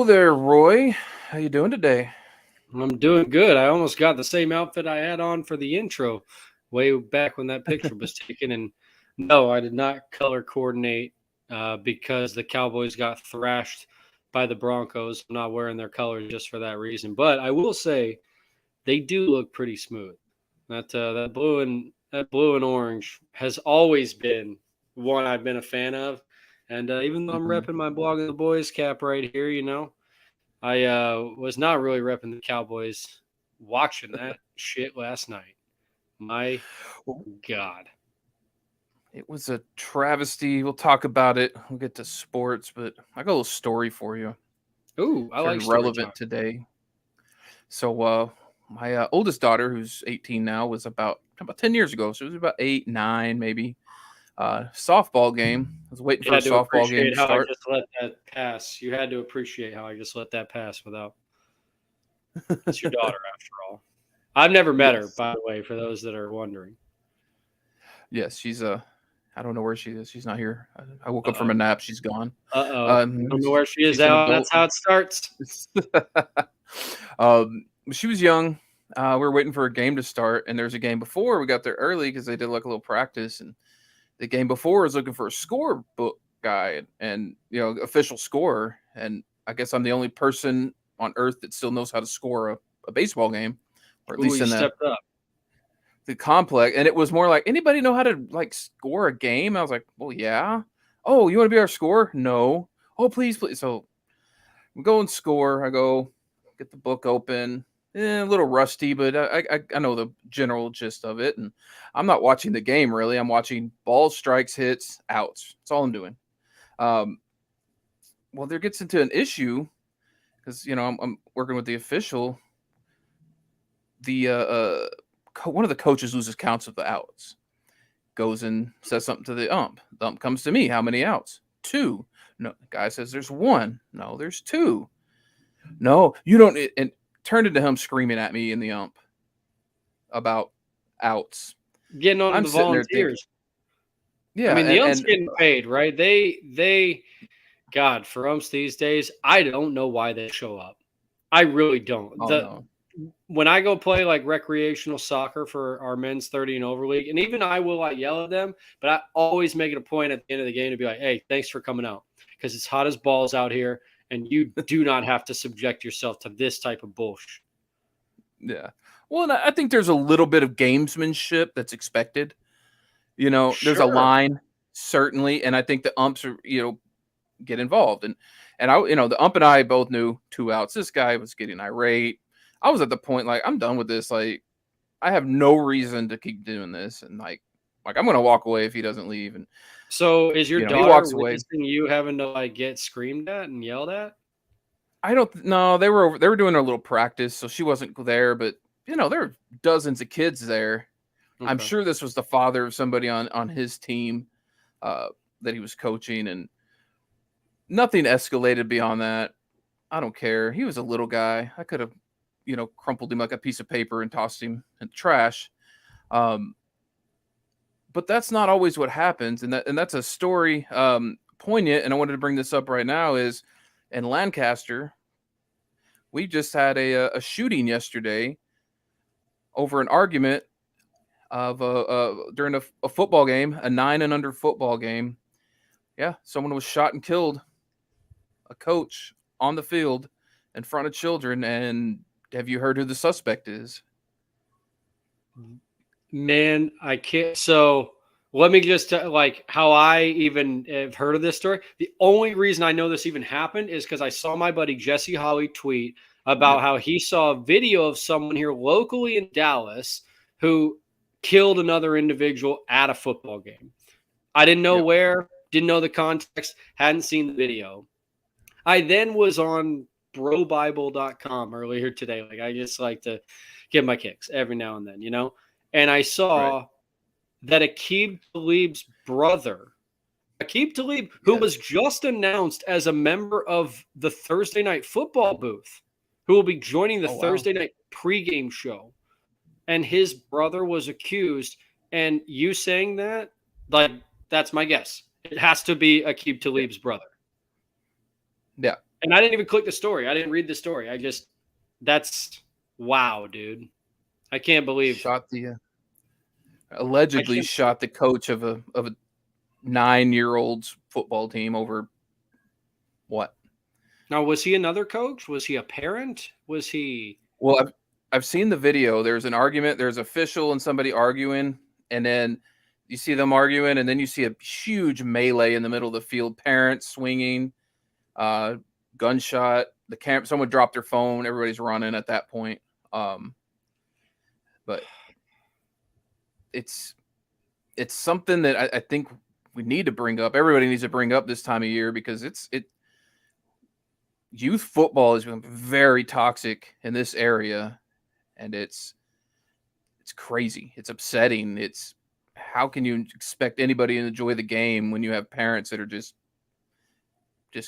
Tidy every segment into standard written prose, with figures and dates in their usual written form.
Hello there, Roy. How you doing today? I'm doing good. I almost got the same outfit I had on for the intro way back when that picture was taken. And no, I did not color coordinate because the Cowboys got thrashed by the Broncos. I'm not wearing their colors just for that reason. But I will say they do look pretty smooth. That blue and orange has always been one I've been a fan of. And even though I'm Mhm. repping my blog of the boys cap right here, I was not really repping the Cowboys watching that shit last night. My Well, God. it was a travesty. We'll talk about it. We'll get to sports, but I got a little story for you. Ooh, I Very like story relevant time. today. My oldest daughter, who's 18 now, was about 10 years ago. So it was about 8, 9, maybe. Softball game. I was waiting You for a had to softball game appreciate to how I start. just let that pass. You had to appreciate how I just let that pass without. It's your daughter, after all. I've never met her, Yes, by the way, for those that are wondering. yes. I don't know where she is. She's not here. I woke Uh up from a oh. nap. She's gone. I don't know where she is She's an out. adult. That's how it starts. She was young. We were waiting for a game to start, and there's a game before. We got there early because they did like a little practice, and the game before was looking for a scorebook guy and official scorer. And I guess I'm the only person on earth that still knows how to score a baseball game, or at Ooh, least you in stepped up. the complex. And it was more like, anybody know how to like score a game? I was like, well, yeah. Oh, you want to be our scorer? No. Oh, please, please. So we go and score. I go get the book open. A little rusty, but I know the general gist of it. And I'm not watching the game really. I'm watching balls, strikes, hits, outs. That's all I'm doing. Um, well, there gets into an issue because I'm working with the official. One of the coaches loses counts of the outs. Goes and says something to the ump. The ump comes to me. How many outs? Two. No, the guy says there's one. No, there's two. No, you don't. And turned into him screaming at me in the ump about outs. Getting on I'm the sitting there thinking, volunteers. I yeah, mean, the and ump's and getting paid, right? God, for umps these days, I don't know why they show up. I really don't. oh The no, When I go play like recreational soccer for our men's 30 and over league, and even I will like yell at them, but I always make it a point at the end of the game to be like, hey, thanks for coming out because it's hot as balls out here and you do not have to subject yourself to this type of bullshit. yeah. Well, and I think there's a little bit of gamesmanship that's expected. There's a Sure. line certainly, and I think the umps are get involved, and the ump and I both knew two outs. This guy was getting irate. I was at the point like, I'm done with this. Like, I have no reason to keep doing this, and like I'm gonna walk away if he doesn't leave. And So is your he daughter walks away. witnessing you having to like get screamed at and yelled at? I don't know. They were doing a little practice, so she wasn't there. But there are dozens of kids there. I'm Okay. sure this was the father of somebody on his team uh, that he was coaching, and nothing escalated beyond that. I don't care. He was a little guy. I could have, crumpled him like a piece of paper and tossed him in the trash. Um, but that's not always what happens, and that's a story poignant. And I wanted to bring this up right now is in Lancaster, we just had a shooting yesterday over an argument of during a football game, a 9 and under football game. Yeah, someone was shot and killed, a coach on the field in front of children. And have you heard who the suspect is? Man, I can't. So let me just like how I even have heard of this story. The only reason I know this even happened is because I saw my buddy Jesse Holly tweet Yep. about how he saw a video of someone here locally in Dallas who killed another individual at a football game. I didn't know Yep. where, didn't know the context, hadn't seen the video. I then was on brobible.com earlier today. Like I just like to get my kicks every now and then. And I Right. saw that Aqib Talib's brother, Aqib Talib, who was Yes. just announced as a member of the Thursday night football booth, who will be joining the Oh wow. Thursday night pregame show, and his brother was accused. And you saying that, like, that's my guess. It has to be Aqib Yeah. Talib's brother. Yeah. And I didn't even click the story. I didn't read the story. That's wow, dude. I can't believe. Allegedly shot the coach of a 9-year-old's football team over what? Now, was he another coach? Was he a parent? Was he? Well, I've seen the video. There's an argument. There's official and somebody arguing, and then you see them arguing, and then you see a huge melee in the middle of the field. Parents swinging, gunshot. Someone dropped their phone. Everybody's running at that point. But it's something that I think we need to bring up. Everybody needs to bring up this time of year because youth football has become very toxic in this area, and it's crazy. It's upsetting. It's how can you expect anybody to enjoy the game when you have parents that are just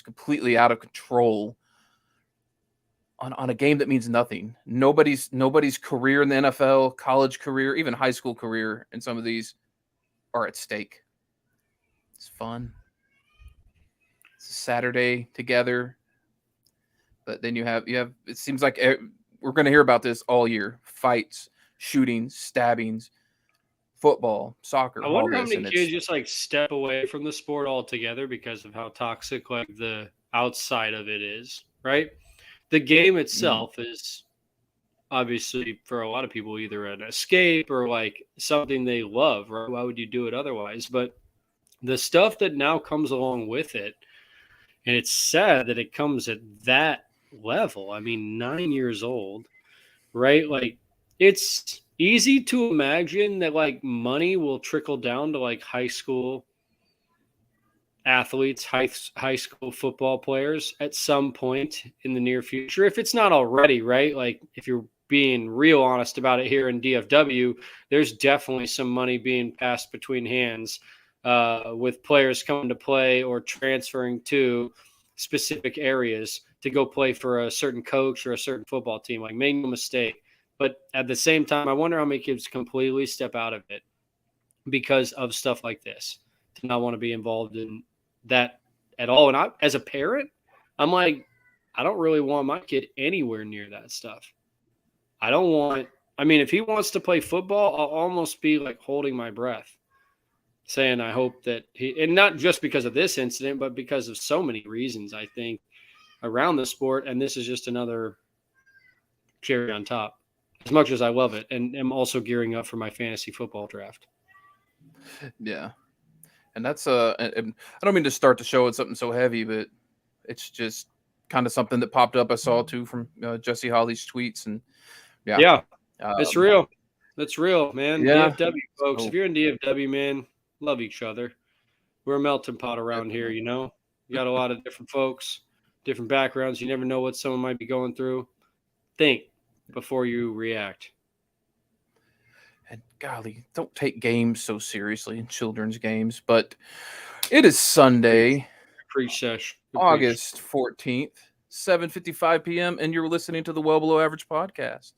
completely out of control on a game that means nothing. Nobody's career in the NFL, college career, even high school career, and some of these are at stake. It's fun. It's a Saturday together, but then you have. It seems like we're going to hear about this all year: fights, shootings, stabbings, football, soccer. I wonder all how this, many kids just like step away from the sport altogether because of how toxic like the outside of it is, right? The game itself is obviously for a lot of people either an escape or like something they love, right? Why would you do it otherwise? But the stuff that now comes along with it, and it's sad that it comes at that level. I mean, 9 years old, right? Like, it's easy to imagine that like money will trickle down to like high school athletes, high school football players at some point in the near future, if it's not already, right? Like, if you're being real honest about it here in DFW, there's definitely some money being passed between hands with players coming to play or transferring to specific areas to go play for a certain coach or a certain football team. Like, make no mistake. But at the same time, I wonder how many kids completely step out of it because of stuff like this, to not want to be involved in that at all. And as a parent, I'm like, I don't really want my kid anywhere near that stuff. I mean, if he wants to play football, I'll almost be like holding my breath, saying I hope that and not just because of this incident, but because of so many reasons, I think, around the sport. And this is just another cherry on top, as much as I love it. And am also gearing up for my fantasy football draft. Yeah. And that's I don't mean to start the show with something so heavy, but it's just kind of something that popped up. I saw too from Jesse Holly's tweets, and yeah, it's real. That's real, man. Yeah. DFW folks, if you're in DFW, man, love each other. We're a melting pot around here, you know. You got a lot of different folks, different backgrounds. You never know what someone might be going through. Think before you react. And golly, don't take games so seriously in children's games, but it is Sunday, Pre-sesh. August 14th, 7:55 p.m., and you're listening to the Well Below Average podcast.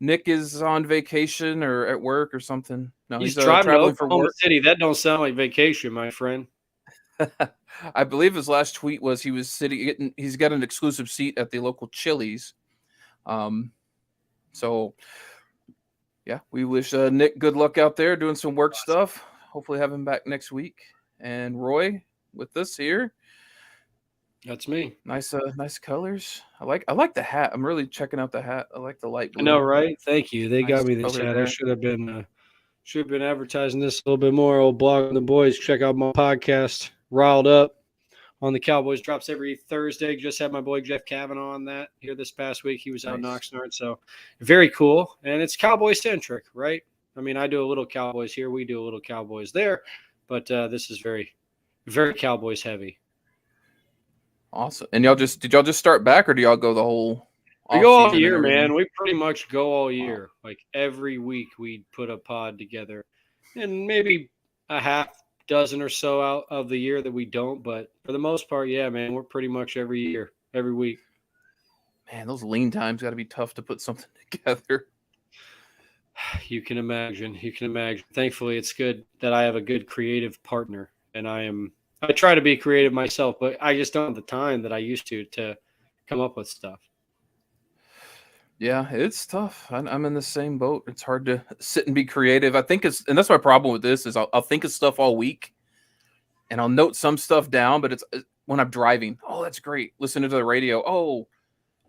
Nick is on vacation or at work or something. No, He's traveling driving to for Oklahoma work. City. That don't sound like vacation, my friend. I believe his last tweet was he's got an exclusive seat at the local Chili's. So yeah, we wish Nick good luck out there doing some work stuff. Hopefully have him back next week. And Roy with us here. That's me. Nice colors. I like the hat. I'm really checking out the hat. I like the light blue. I know, right? Thank you. They Nice got me this color hat. there. I should have been advertising this a little bit more. Old blog on the boys. Check out my podcast, Riled Up, on the Cowboys. Drops every Thursday. Just had my boy Jeff Kavanaugh on that here this past week. He was out in Oxnard, so very cool. And it's Cowboy centric, right? I mean, I do a little Cowboys here. We do a little Cowboys there, but this is very, very Cowboys heavy. Awesome. And did y'all just start back, or do y'all go the whole? We go all year, man. We pretty much go all year. Wow. Like every week, we put a pod together, and maybe a half dozen or so out of the year that we don't. But for the most part, yeah, man, we're pretty much every year, every week. Man, those lean times got to be tough to put something together. You can imagine. Thankfully, it's good that I have a good creative partner, and I try to be creative myself, but I just don't have the time that I used to come up with stuff. Yeah, it's tough. I'm in the same boat. It's hard to sit and be creative. I think and that's my problem with this is I'll think of stuff all week, and I'll note some stuff down. But it's when I'm driving. Oh, that's great. Listening to the radio. Oh,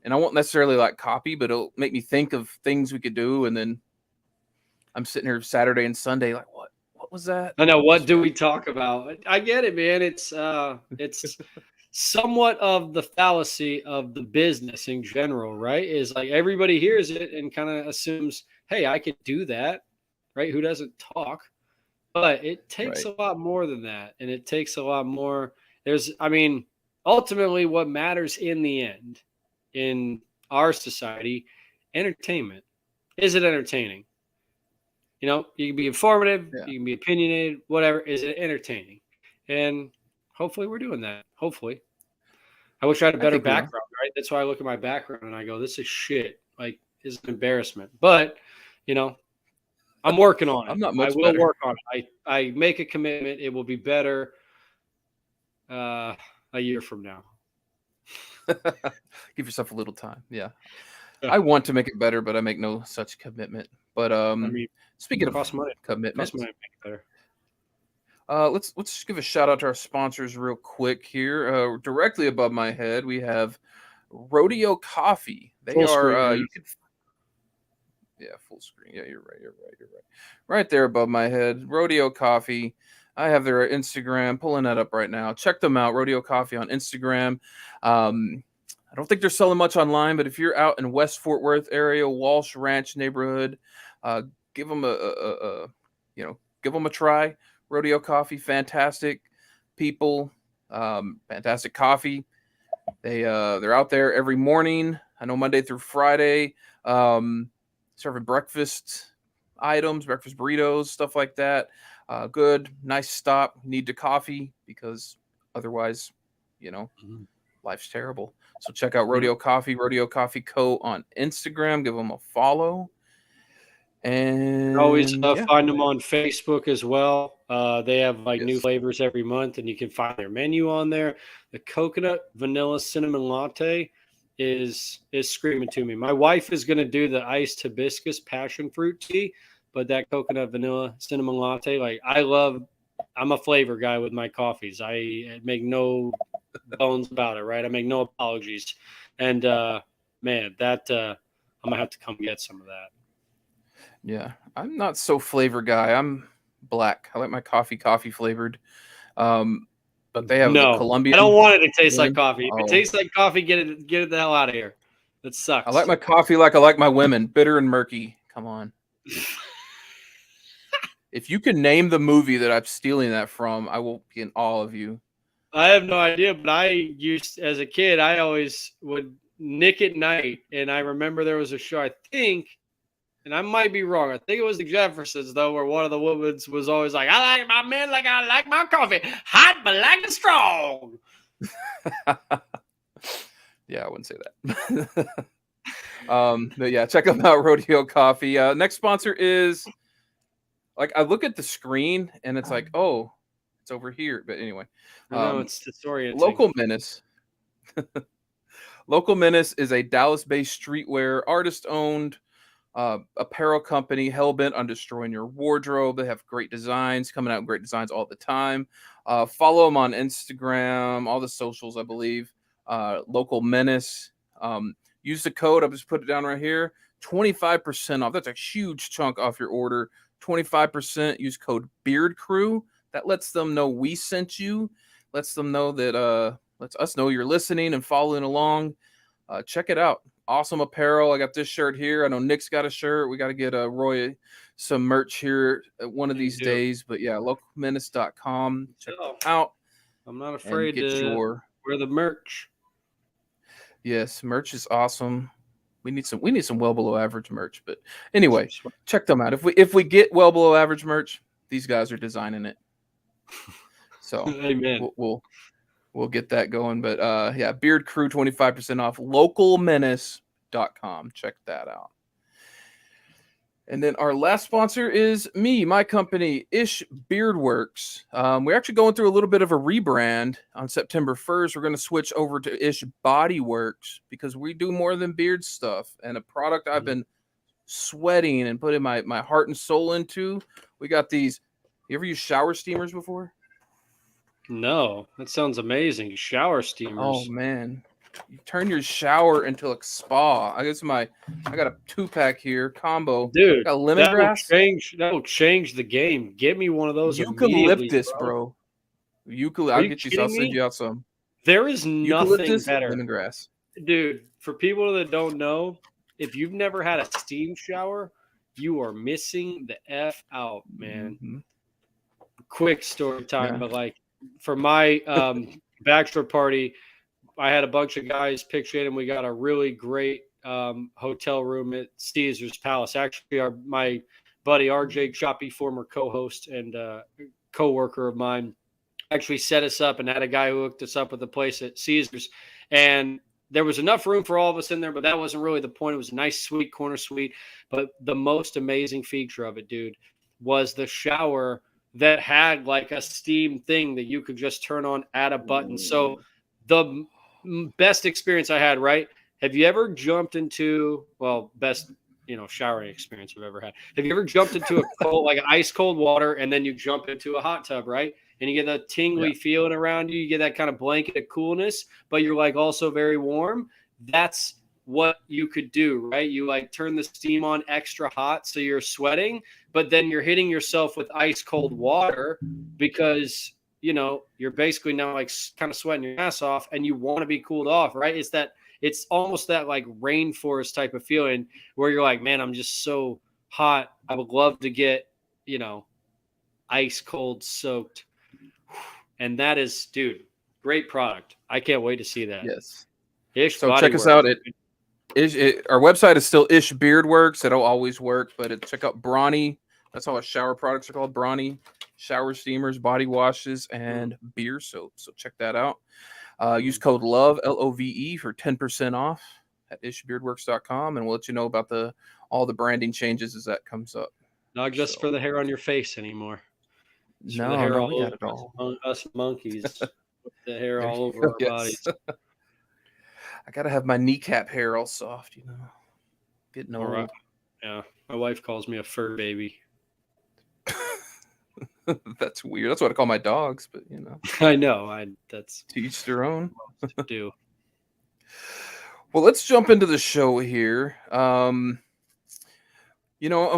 and I won't necessarily like copy, but it'll make me think of things we could do. And then I'm sitting here Saturday and Sunday like, what was that? I know. What do we talk about? I get it, man. It's somewhat of the fallacy of the business in general, right? Is like everybody hears it and kind of assumes, hey, I could do that, right? Who doesn't talk? But it takes a lot more than that. And it takes a lot more. Ultimately, what matters in the end in our society, entertainment. Is it entertaining? You can be informative, you can be opinionated, whatever. Is it entertaining? And hopefully we're doing that. Hopefully. I wish I had a better background, right? That's why I look at my background and I go, this is shit. Like, it's an embarrassment. But, I'm working on it. I'm not much I will better. work on it. I make a commitment. It will be better a year from now. Give yourself a little time. Yeah. I want to make it better, but I make no such commitment. But speaking of commitments, make it better. Let's just give a shout out to our sponsors real quick here. Directly above my head, we have Rodeo Coffee. They full are screen, full screen. Yeah, you're right. Right there above my head, Rodeo Coffee. I have their Instagram, pulling that up right now. Check them out, Rodeo Coffee on Instagram. I don't think they're selling much online, but if you're out in West Fort Worth area, Walsh Ranch neighborhood, give them give them a try. Rodeo Coffee, fantastic people, fantastic coffee. They're out there every morning. I know Monday through Friday, serving breakfast items, breakfast burritos, stuff like that. Good, nice stop. Need the coffee because otherwise, life's terrible. So check out Rodeo Coffee, Rodeo Coffee Co. on Instagram. Give them a follow. And always find them on Facebook as well. They have new flavors every month, and you can find their menu on there. The coconut vanilla cinnamon latte is screaming to me. My wife is going to do the iced hibiscus passion fruit tea, but that coconut vanilla cinnamon latte, I'm a flavor guy with my coffees. I make no bones about it, right? I make no apologies. And man, that I'm gonna have to come get some of that. Yeah, I'm not so flavor guy. I'm black. I like my coffee flavored. But they have the Colombian. I don't want it to taste like coffee. If it tastes like coffee, get it the hell out of here. That sucks. I like my coffee like I like my women, bitter and murky. Come on. If you can name the movie that I'm stealing that from, I will be in awe of you. I have no idea, but as a kid, I always would Nick at Night, and I remember there was a show, I think, and I might be wrong, I think it was the Jeffersons, though, where one of the women was always like, I like my men like I like my coffee, hot but like it strong. Yeah, I wouldn't say that. But yeah, check them out, Rodeo Coffee. Next sponsor is, I look at the screen, and it's like, oh, it's over here. But anyway. No, it's disorienting. Local Menace. Local Menace is a Dallas-based streetwear, artist-owned apparel company hell-bent on destroying your wardrobe. They have great designs, coming out with great designs all the time. Follow them on Instagram, all the socials, I believe. Local Menace. Use the code. I'll just put it down right here. 25% off. That's a huge chunk off your order. 25%. Use code BEARDCREW. That lets them know we sent you. Lets them know that lets us know you're listening and following along. Check it out. Awesome apparel. I got this shirt here. I know Nick's got a shirt. We got to get Roy some merch here one of these days. But yeah, localmenace.com. Check it out. I'm not afraid to wear the merch. Yes, merch is awesome. We need some well below average merch. But anyway, check them out. If we get well below average merch, these guys are designing it. So Amen. We'll get that going. But yeah, Beard Crew 25% off. Localmenace.com. Check that out. And then our last sponsor is my company, Ish Beard Works. We're actually going through a little bit of a rebrand on September 1st. We're going to switch over to Ish Body Works because we do more than beard stuff. And a product I've been sweating and putting my heart and soul into. We got these. You ever used shower steamers before? No, that sounds amazing. Shower Oh steamers. man, you turn your shower into a spa. I got a 2-pack here combo. Dude, Got lemongrass, that will change the game. Get me one of those immediately, eucalyptus, bro. bro. Are I'll you get you. I'll kidding send me? you out some There is nothing eucalyptus, better. lemongrass. Dude, for people that don't know, if you've never had a steam shower, you are missing the F out, man. Mm-hmm. Quick story time, Yeah. but like for my bachelor party, I had a bunch of guys pitch in, and we got a really great hotel room at Caesar's Palace. Actually, my buddy RJ Choppy, former co-host and co-worker of mine, actually set us up and had a guy who hooked us up with a place at Caesar's. And there was enough room for all of us in there, but that wasn't really the point. It was a nice, sweet corner suite. But the most amazing feature of it, dude, was the shower that had like a steam thing that you could just turn on at a button. So the best experience I had, right? Have you ever jumped into, well, best, showering experience I've ever had. Have you ever jumped into a cold, like ice cold water, and then you jump into a hot tub, right? And you get that tingly feeling around you. You get that kind of blanket of coolness, but you're like also very warm. That's what you could do, right? You like turn the steam on extra hot so you're sweating, but then you're hitting yourself with ice cold water because you're basically now like kind of sweating your ass off and you want to be cooled off, right? It's almost that like rainforest type of feeling where you're like, man, I'm just so hot. I would love to get, ice cold soaked. And that is, dude, great product. I can't wait to see that. Yes. So check us out. Our website is still Ish Beard Works. It'll always work, but check out Brawny. That's all our shower products are called. Brawny shower steamers, body washes, and beer soap. So check that out. Use code LOVE, LOVE, for 10% off at ishbeardworks.com, and we'll let you know about all the branding changes as that comes up. Not just for the hair on your face anymore. Just no, hair all we got it all. Us monkeys with the hair all over our bodies. I gotta have my kneecap hair all soft, Getting old. Right. Yeah, my wife calls me a fur baby. That's weird. That's what I call my dogs, but I know. That's to each their own. To do. Well, let's jump into the show here. I'll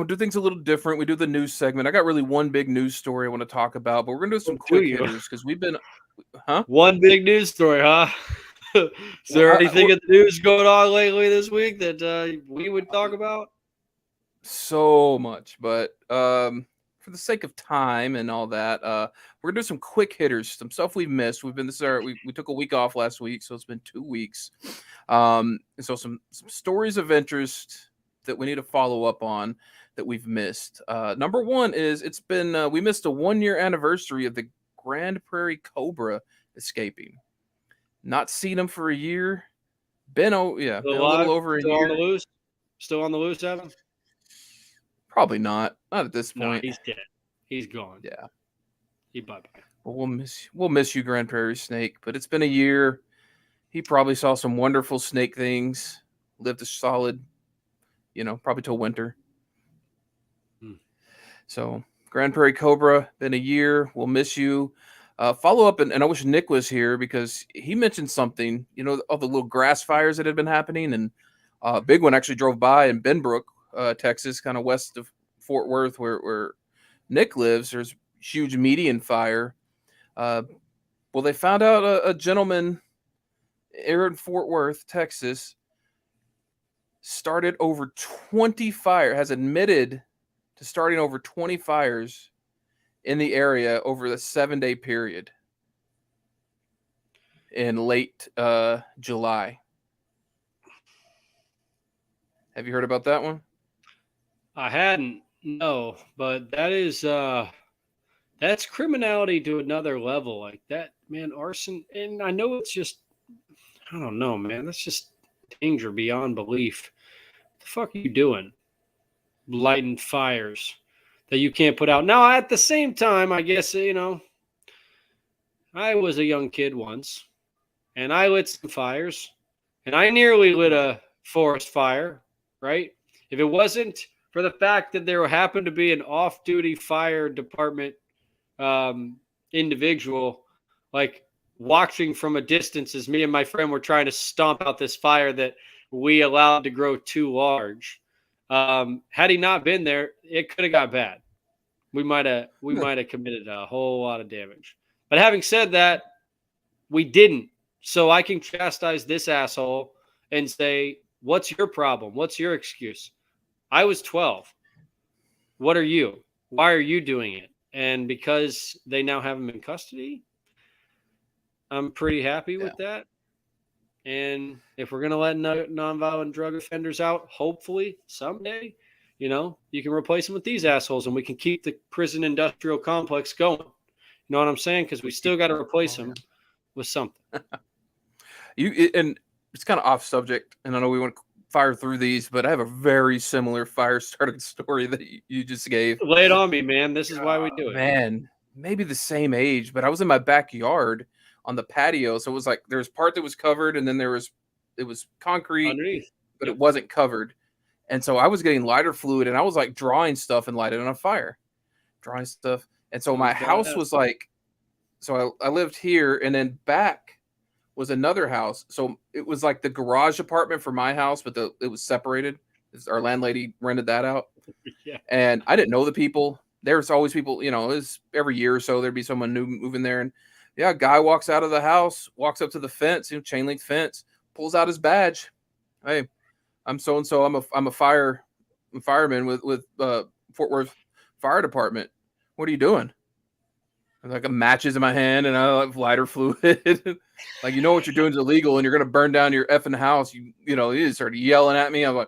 do things a little different. We do the news segment. I got really one big news story I want to talk about, but we're gonna do some quick hitters because we've been, One big news story, huh? Is there anything in the news going on lately this week that we would talk about? So much, but for the sake of time and all that, we're gonna do some quick hitters, some stuff we've missed. We took a week off last week, so it's been 2 weeks. And so some stories of interest that we need to follow up on that we've missed. Number one is we missed a 1-year anniversary of the Grand Prairie Cobra escaping. Not seen him for a year. Beno, been a little over a year. On the loose? Still on the loose, Evan? Probably not. Not at this point. No, he's dead. He's gone. Yeah. Bye-bye. Well, we'll miss you, Grand Prairie Snake. But it's been a year. He probably saw some wonderful snake things. Lived a solid, probably till winter. So, Grand Prairie Cobra, been a year. We'll miss you. Follow up, and I wish Nick was here because he mentioned something, all the little grass fires that had been happening. And a big one actually drove by in Benbrook, Texas, kind of west of Fort Worth, where Nick lives. There's a huge median fire. Well, they found out a gentleman here in Fort Worth, Texas, started over 20 fires, has admitted to starting over 20 fires in the area over the 7-day period in late July. Have you heard about that one? I hadn't, no, but that is that's criminality to another level. Like that, man, arson. And I know it's just, I don't know, man. That's just danger beyond belief. What the fuck are you doing? lighting fires that you can't put out. Now, at the same time, I guess, I was a young kid once, and I lit some fires, and I nearly lit a forest fire, right? If it wasn't for the fact that there happened to be an off-duty fire department individual, like watching from a distance as me and my friend were trying to stomp out this fire that we allowed to grow too large. Had he not been there, it could have got bad. We might have committed a whole lot of damage. But having said that, we didn't. So I can chastise this asshole and say, what's your problem? What's your excuse? I was 12. What are you? Why are you doing it? And because they now have him in custody, I'm pretty happy with that. And if we're going to let nonviolent drug offenders out, hopefully someday, you can replace them with these assholes and we can keep the prison industrial complex going. You know what I'm saying? Because we still got to replace them with something. And it's kind of off subject, and I know we want to fire through these, but I have a very similar fire starting story that you just gave. Lay it on me, man. This is why we do it. Man, maybe the same age, but I was in my backyard on the patio, so it was like there was part that was covered, and then it was concrete underneath, but it wasn't covered. And so I was getting lighter fluid, and I was like drawing stuff and lighting it on fire, drawing stuff. And so my house was like, so I lived here, and then back was another house. So it was like the garage apartment for my house, but it was separated. Our landlady rented that out. Yeah. And I didn't know the people. There's always people, it was every year or so there'd be someone new moving there. And a guy walks out of the house, walks up to the fence, chain link fence, pulls out his badge. Hey, I'm so-and-so. I'm a fireman with Fort Worth Fire Department. What are you doing? I like matches in my hand, and I have lighter fluid. Like, what you're doing is illegal, and you're gonna burn down your effing house. He just started yelling at me. I'm like,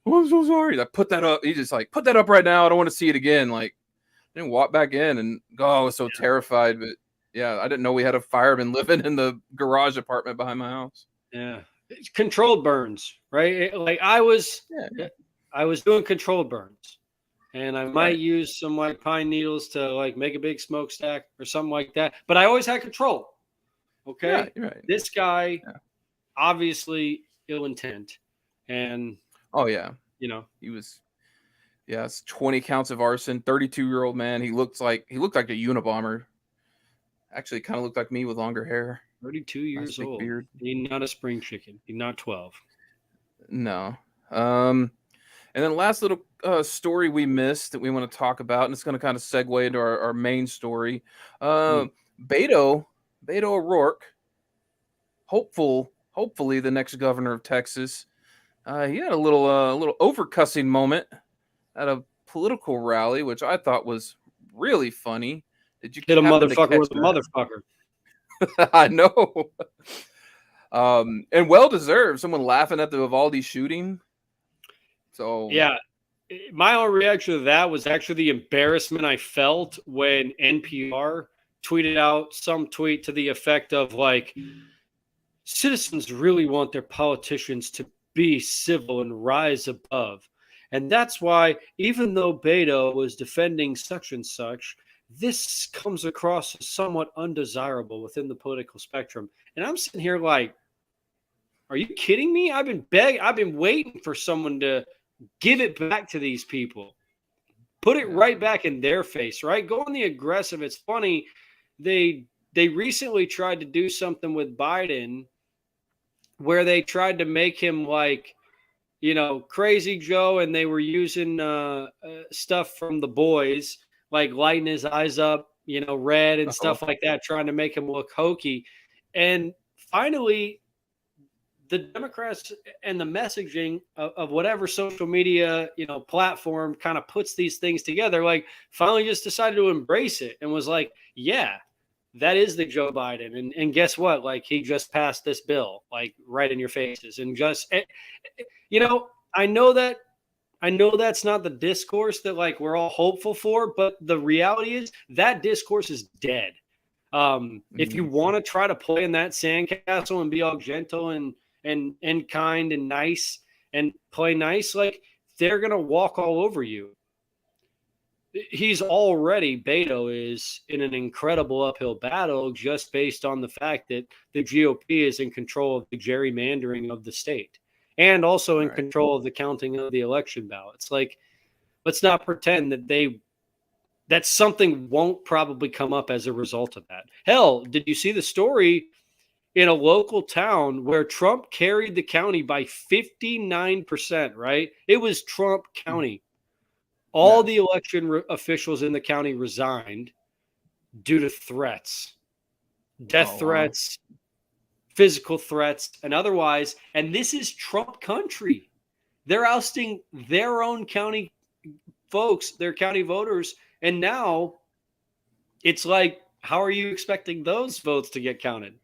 oh, I'm so sorry. I put that up. He just like, put that up right now. I don't want to see it again. Like, I didn't walk back in, and I was so terrified. But yeah, I didn't know we had a fireman living in the garage apartment behind my house. Yeah, it's controlled burns, right? Like I was doing controlled burns. And I might use some like pine needles to like make a big smokestack or something like that. But I always had control. Okay. Yeah, right. This guy, obviously ill intent. And he was, it's 20 counts of arson, 32-year-old man. He looked like a Unabomber. Actually kind of looked like me with longer hair. 32 years old. Beard. He's not a spring chicken. He's not 12. No. And then last little story we missed that we want to talk about, and it's going to kind of segue into our main story. Beto O'Rourke, hopefully the next governor of Texas. He had a little overcussing moment at a political rally, which I thought was really funny. Did you hit a motherfucker with a motherfucker? I know. And well deserved. Someone laughing at the Uvalde shooting. So yeah, my own reaction to that was actually the embarrassment I felt when NPR tweeted out some tweet to the effect of like, citizens really want their politicians to be civil and rise above. And that's why, even though Beto was defending such and such, this comes across as somewhat undesirable within the political spectrum. And I'm sitting here like, are you kidding me? I've been waiting for someone to give it back to these people. Put it right back in their face, right? Go on the aggressive. It's funny. They recently tried to do something with Biden where they tried to make him like, Crazy Joe, and they were using stuff from The Boys, like lighting his eyes up, red and stuff like that, trying to make him look hokey. And finally, the Democrats and the messaging of whatever social media, platform kind of puts these things together, like finally just decided to embrace it and was like, yeah, that is the Joe Biden. And guess what? Like he just passed this bill, like right in your faces. And just, I know that's not the discourse that like we're all hopeful for, but the reality is that discourse is dead. If you want to try to play in that sandcastle and be all gentle and kind and nice and play nice, like they're going to walk all over you. Beto is in an incredible uphill battle just based on the fact that the GOP is in control of the gerrymandering of the state and also in control of the counting of the election ballots. Like, let's not pretend that something won't probably come up as a result of that. Hell, did you see the story in a local town where Trump carried the county by 59%, right? It was Trump County. All the election officials in the county resigned due to threats, death threats, physical threats, and otherwise. And this is Trump country. They're ousting their own county folks, their county voters. And now it's like, how are you expecting those votes to get counted?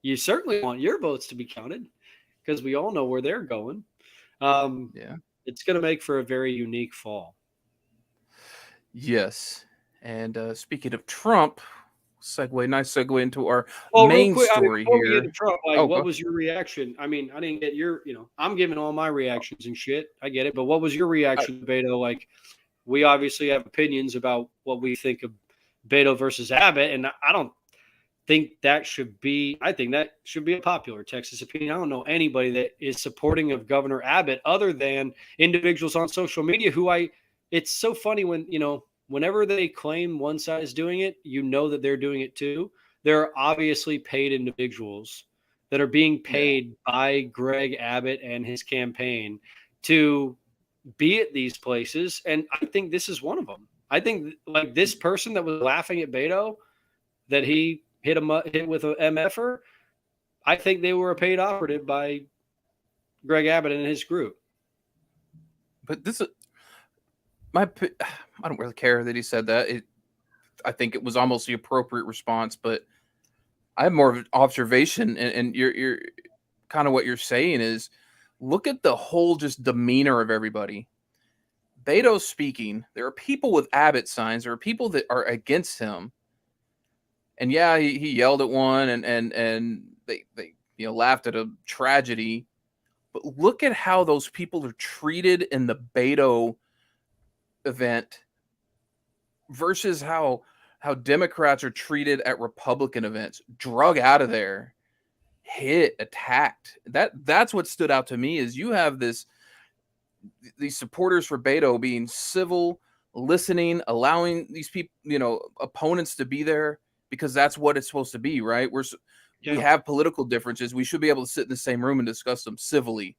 You certainly want your votes to be counted because we all know where they're going. It's going to make for a very unique fall. Yes. And speaking of Trump, nice segue into our main story here. Trump, what was your reaction? I mean, I didn't get your, I'm giving all my reactions and shit. I get it. But what was your reaction to Beto? Like, we obviously have opinions about what we think of Beto versus Abbott. And I don't think that should be, I think that should be a popular Texas opinion. I don't know anybody that is supporting of Governor Abbott other than individuals on social media it's so funny when, whenever they claim one side is doing it, that they're doing it too. There are obviously paid individuals that are being paid by Greg Abbott and his campaign to be at these places. And I think this is one of them. I think like this person that was laughing at Beto, that he hit with a MFer, I think they were a paid operative by Greg Abbott and his group. But this is I don't really care that he said that. I think it was almost the appropriate response, but I have more of an observation, and you're kind of what you're saying is look at the whole just demeanor of everybody. Beto's speaking. There are people with Abbott signs. There are people that are against him. And yeah, he yelled at one and they laughed at a tragedy. But look at how those people are treated in the Beto event versus how Democrats are treated at Republican events. Drug out of there, hit, attacked. That's what stood out to me is you have these supporters for Beto being civil, listening, allowing these people, opponents to be there because that's what it's supposed to be, right? We have political differences. We should be able to sit in the same room and discuss them civilly.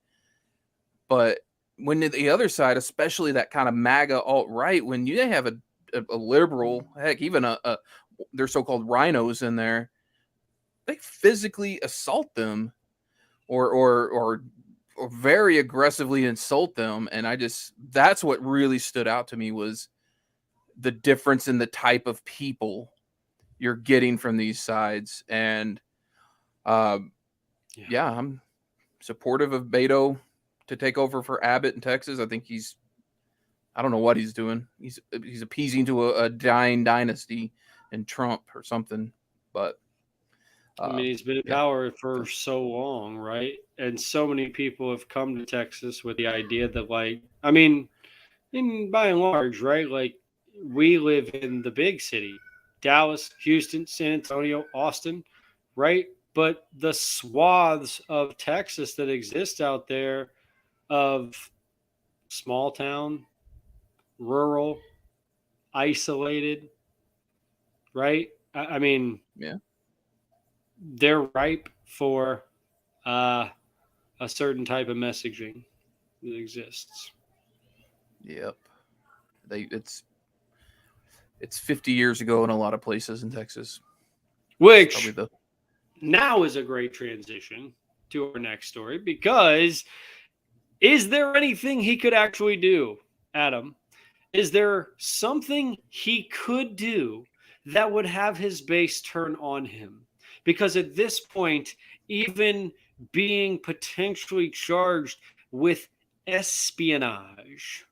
But when the other side, especially that kind of MAGA alt-right, when you have a liberal, heck, even their so-called rhinos in there, they physically assault them or very aggressively insult them. And that's what really stood out to me was the difference in the type of people you're getting from these sides. And I'm supportive of Beto to take over for Abbott in Texas. I think I don't know what he's doing. He's appeasing to a dying dynasty in Trump or something. But he's been in power for so long, right? And so many people have come to Texas with the idea that, by and large, right? Like, we live in the big city, Dallas, Houston, San Antonio, Austin, right? But the swaths of Texas that exist out there of small town, rural, isolated, right? They're ripe for a certain type of messaging that exists. Yep. It's 50 years ago in a lot of places in Texas. Which now is a great transition to our next story, because is there anything he could actually do, Adam? Is there something he could do that would have his base turn on him? Because at this point, even being potentially charged with espionage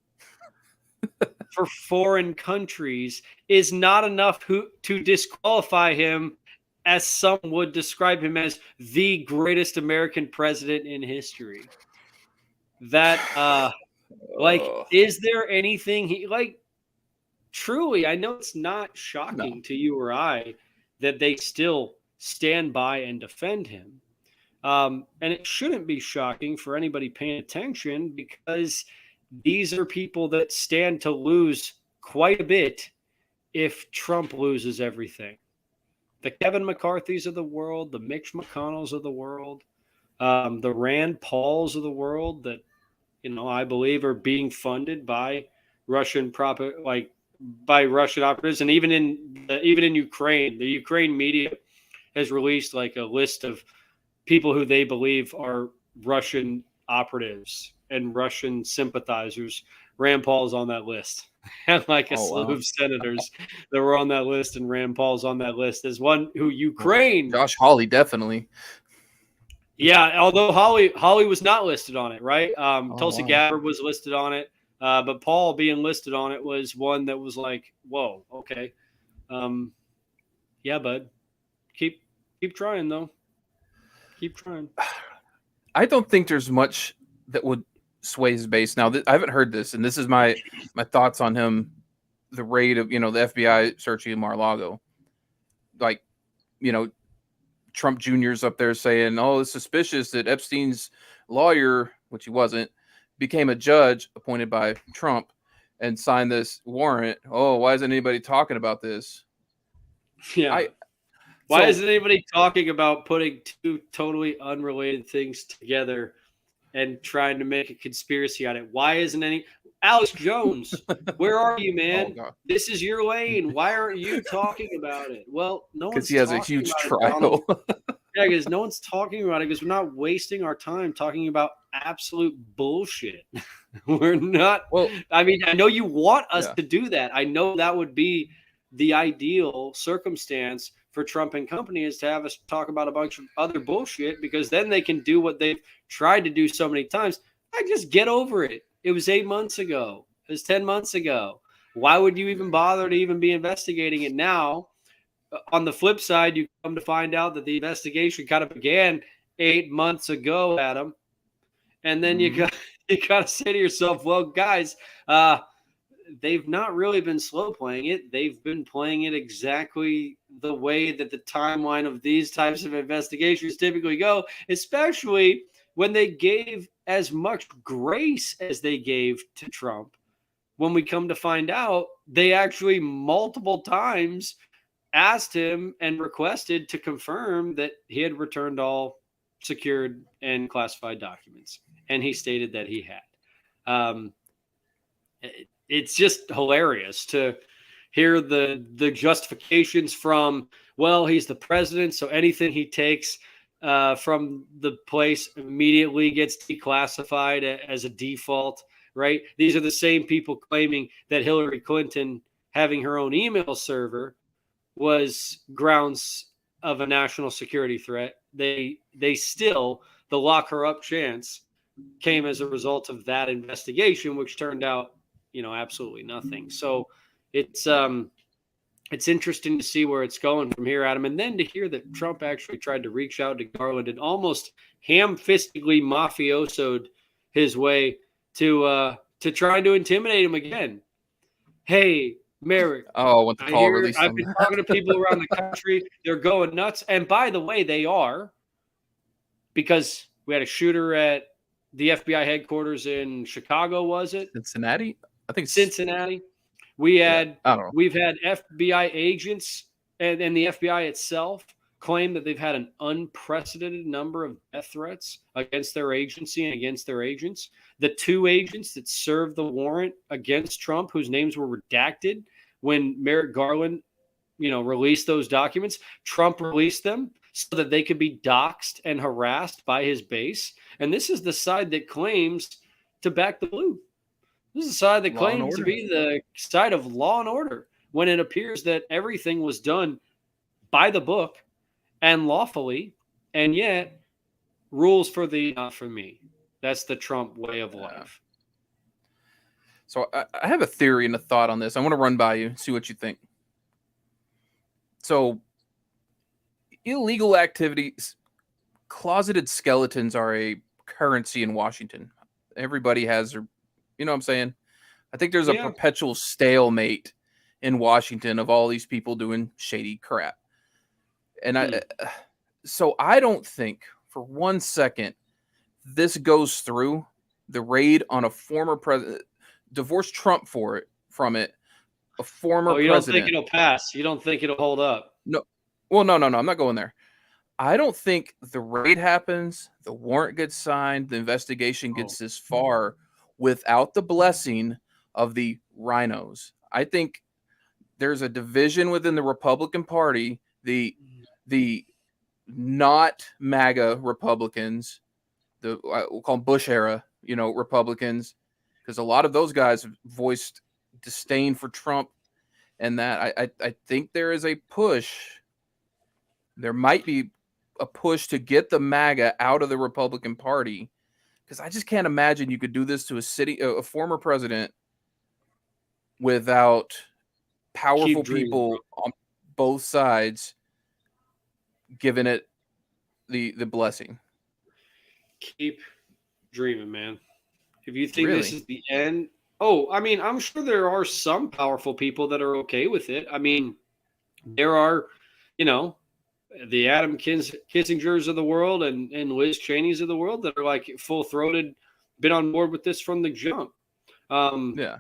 for foreign countries is not enough to disqualify him, as some would describe him as the greatest American president in history. That Like, Oh, is there anything truly, I know it's not no. shocking to you or I that they still stand by and defend him. And it shouldn't be shocking for anybody paying attention because these are people that stand to lose quite a bit if Trump loses everything. The Kevin McCarthy's of the world, the Mitch McConnell's of the world, the Rand Pauls of the world that I believe are being funded by Russian by Russian operatives, and even in Ukraine, the Ukraine media has released like a list of people who they believe are Russian operatives and Russian sympathizers. Rand Paul's on that list. And like a Oh, slew wow. of senators that were on that list, and Rand Paul's on that list as one who Well, Ukraine. Josh Hawley, definitely. Yeah, although Holly was not listed on it, right? Oh, Tulsi wow. Gabbard was listed on it, but Paul being listed on it was one that was like, whoa, okay, um, yeah, bud, keep trying though, keep trying. I don't think there's much that would sway his base. Now, I haven't heard this, and this is my thoughts on him. The raid of the FBI searching Mar-a-Lago, like Trump Jr.'s up there saying, "Oh, it's suspicious that Epstein's lawyer, which he wasn't, became a judge appointed by Trump and signed this warrant. Oh, why isn't anybody talking about this?" Yeah. I Why so isn't anybody talking about putting two totally unrelated things together and trying to make a conspiracy out of it? Why isn't any Alex Jones? Where are you, oh man? god, This is your lane. Why aren't you talking about it? Well, no because one's he has a talking huge about it, Donald. trial. Yeah, because no one's talking about it because we're not wasting our time talking about absolute bullshit. We're not. Well, I mean, I know you want us yeah. to do that. I know that would be the ideal circumstance for Trump and company is to have us talk about a bunch of other bullshit because then they can do what they've tried to do so many times. I just get over it. It was 8 months ago. It was 10 months ago. Why would you even bother to even be investigating it now? On the flip side, you come to find out that the investigation kind of began 8 months ago, Adam. And then Mhm. you got to say to yourself, well, guys, uh, they've not really been slow playing it. They've been playing it exactly the way that the timeline of these types of investigations typically go, especially when they gave as much grace as they gave to Trump. When we come to find out, they actually multiple times asked him and requested to confirm that he had returned all secured and classified documents. And he stated that he had. Um, it's just hilarious to hear the justifications from, well, he's the president, so anything he takes from the place immediately gets declassified as a default, right? These are the same people claiming that Hillary Clinton having her own email server was grounds of a national security threat. They still the lock her up chance came as a result of that investigation, which turned out, absolutely nothing. So it's interesting to see where it's going from here, Adam. And then to hear that Trump actually tried to reach out to Garland and almost ham-fistedly mafiosoed his way to trying to intimidate him again. Hey, Merrick, Oh, I want the call released I've on been that. talking to people around the country. They're going nuts. And by the way, they are, because we had a shooter at the FBI headquarters in Chicago, was it? Cincinnati? I think it's Cincinnati. yeah. I don't know. We've had FBI agents and the FBI itself claim that they've had an unprecedented number of death threats against their agency and against their agents. The two agents that served the warrant against Trump, whose names were redacted when Merrick Garland, released those documents, Trump released them so that they could be doxxed and harassed by his base. And this is the side that claims to back the blue. This is the side that Law and claims to order. be the side of law and order when it appears that everything was done by the book and lawfully, and yet rules for thee, not for me. That's the Trump way of life. So I have a theory and a thought on this. I want to run by you, see what you think. So illegal activities, closeted skeletons are a currency in Washington. Everybody has their You know what I'm saying? I think there's a Yeah. perpetual stalemate in Washington of all these people doing shady crap. And so I don't think for 1 second this goes through, the raid on a former president. Divorce Trump from it. A former Oh, you don't think president. it'll pass? You don't think it'll hold up? No, well, no. I'm not going there. I don't think the raid happens, the warrant gets signed, the investigation Oh, gets this far without the blessing of the rhinos. I think there's a division within the Republican Party, the not MAGA Republicans, we'll call them Bush era, Republicans, because a lot of those guys voiced disdain for Trump, and that I think there is a push. There might be a push to get the MAGA out of the Republican Party, because I just can't imagine you could do this to a former president without powerful keep dreaming, bro. people on both sides giving it the blessing. Keep dreaming, man. If you think this Really? is the end, I mean, I'm sure there are some powerful people that are okay with it. I mean, there are, you know, the Adam Kissingers of the world and Liz Cheney's of the world that are like full throated, been on board with this from the jump. Yeah.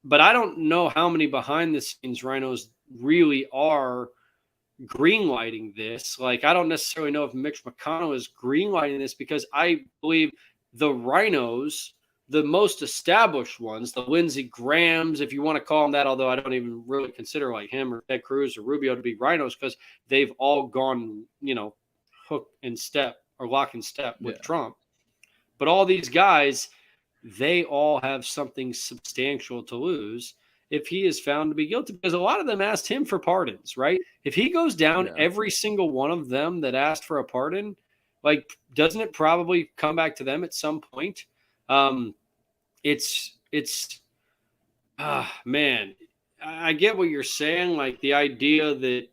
But I don't know how many behind the scenes rhinos really are greenlighting this. Like, I don't necessarily know if Mitch McConnell is greenlighting this, because I believe the rhinos, the most established ones, the Lindsey Grahams, if you want to call them that, although I don't even really consider like him or Ted Cruz or Rubio to be rhinos, because they've all gone, hook and step or lock and step with Trump. But all these guys, they all have something substantial to lose if he is found to be guilty, because a lot of them asked him for pardons, right? If he goes down, every single one of them that asked for a pardon, like, doesn't it probably come back to them at some point? It's man, I get what you're saying. Like, the idea that,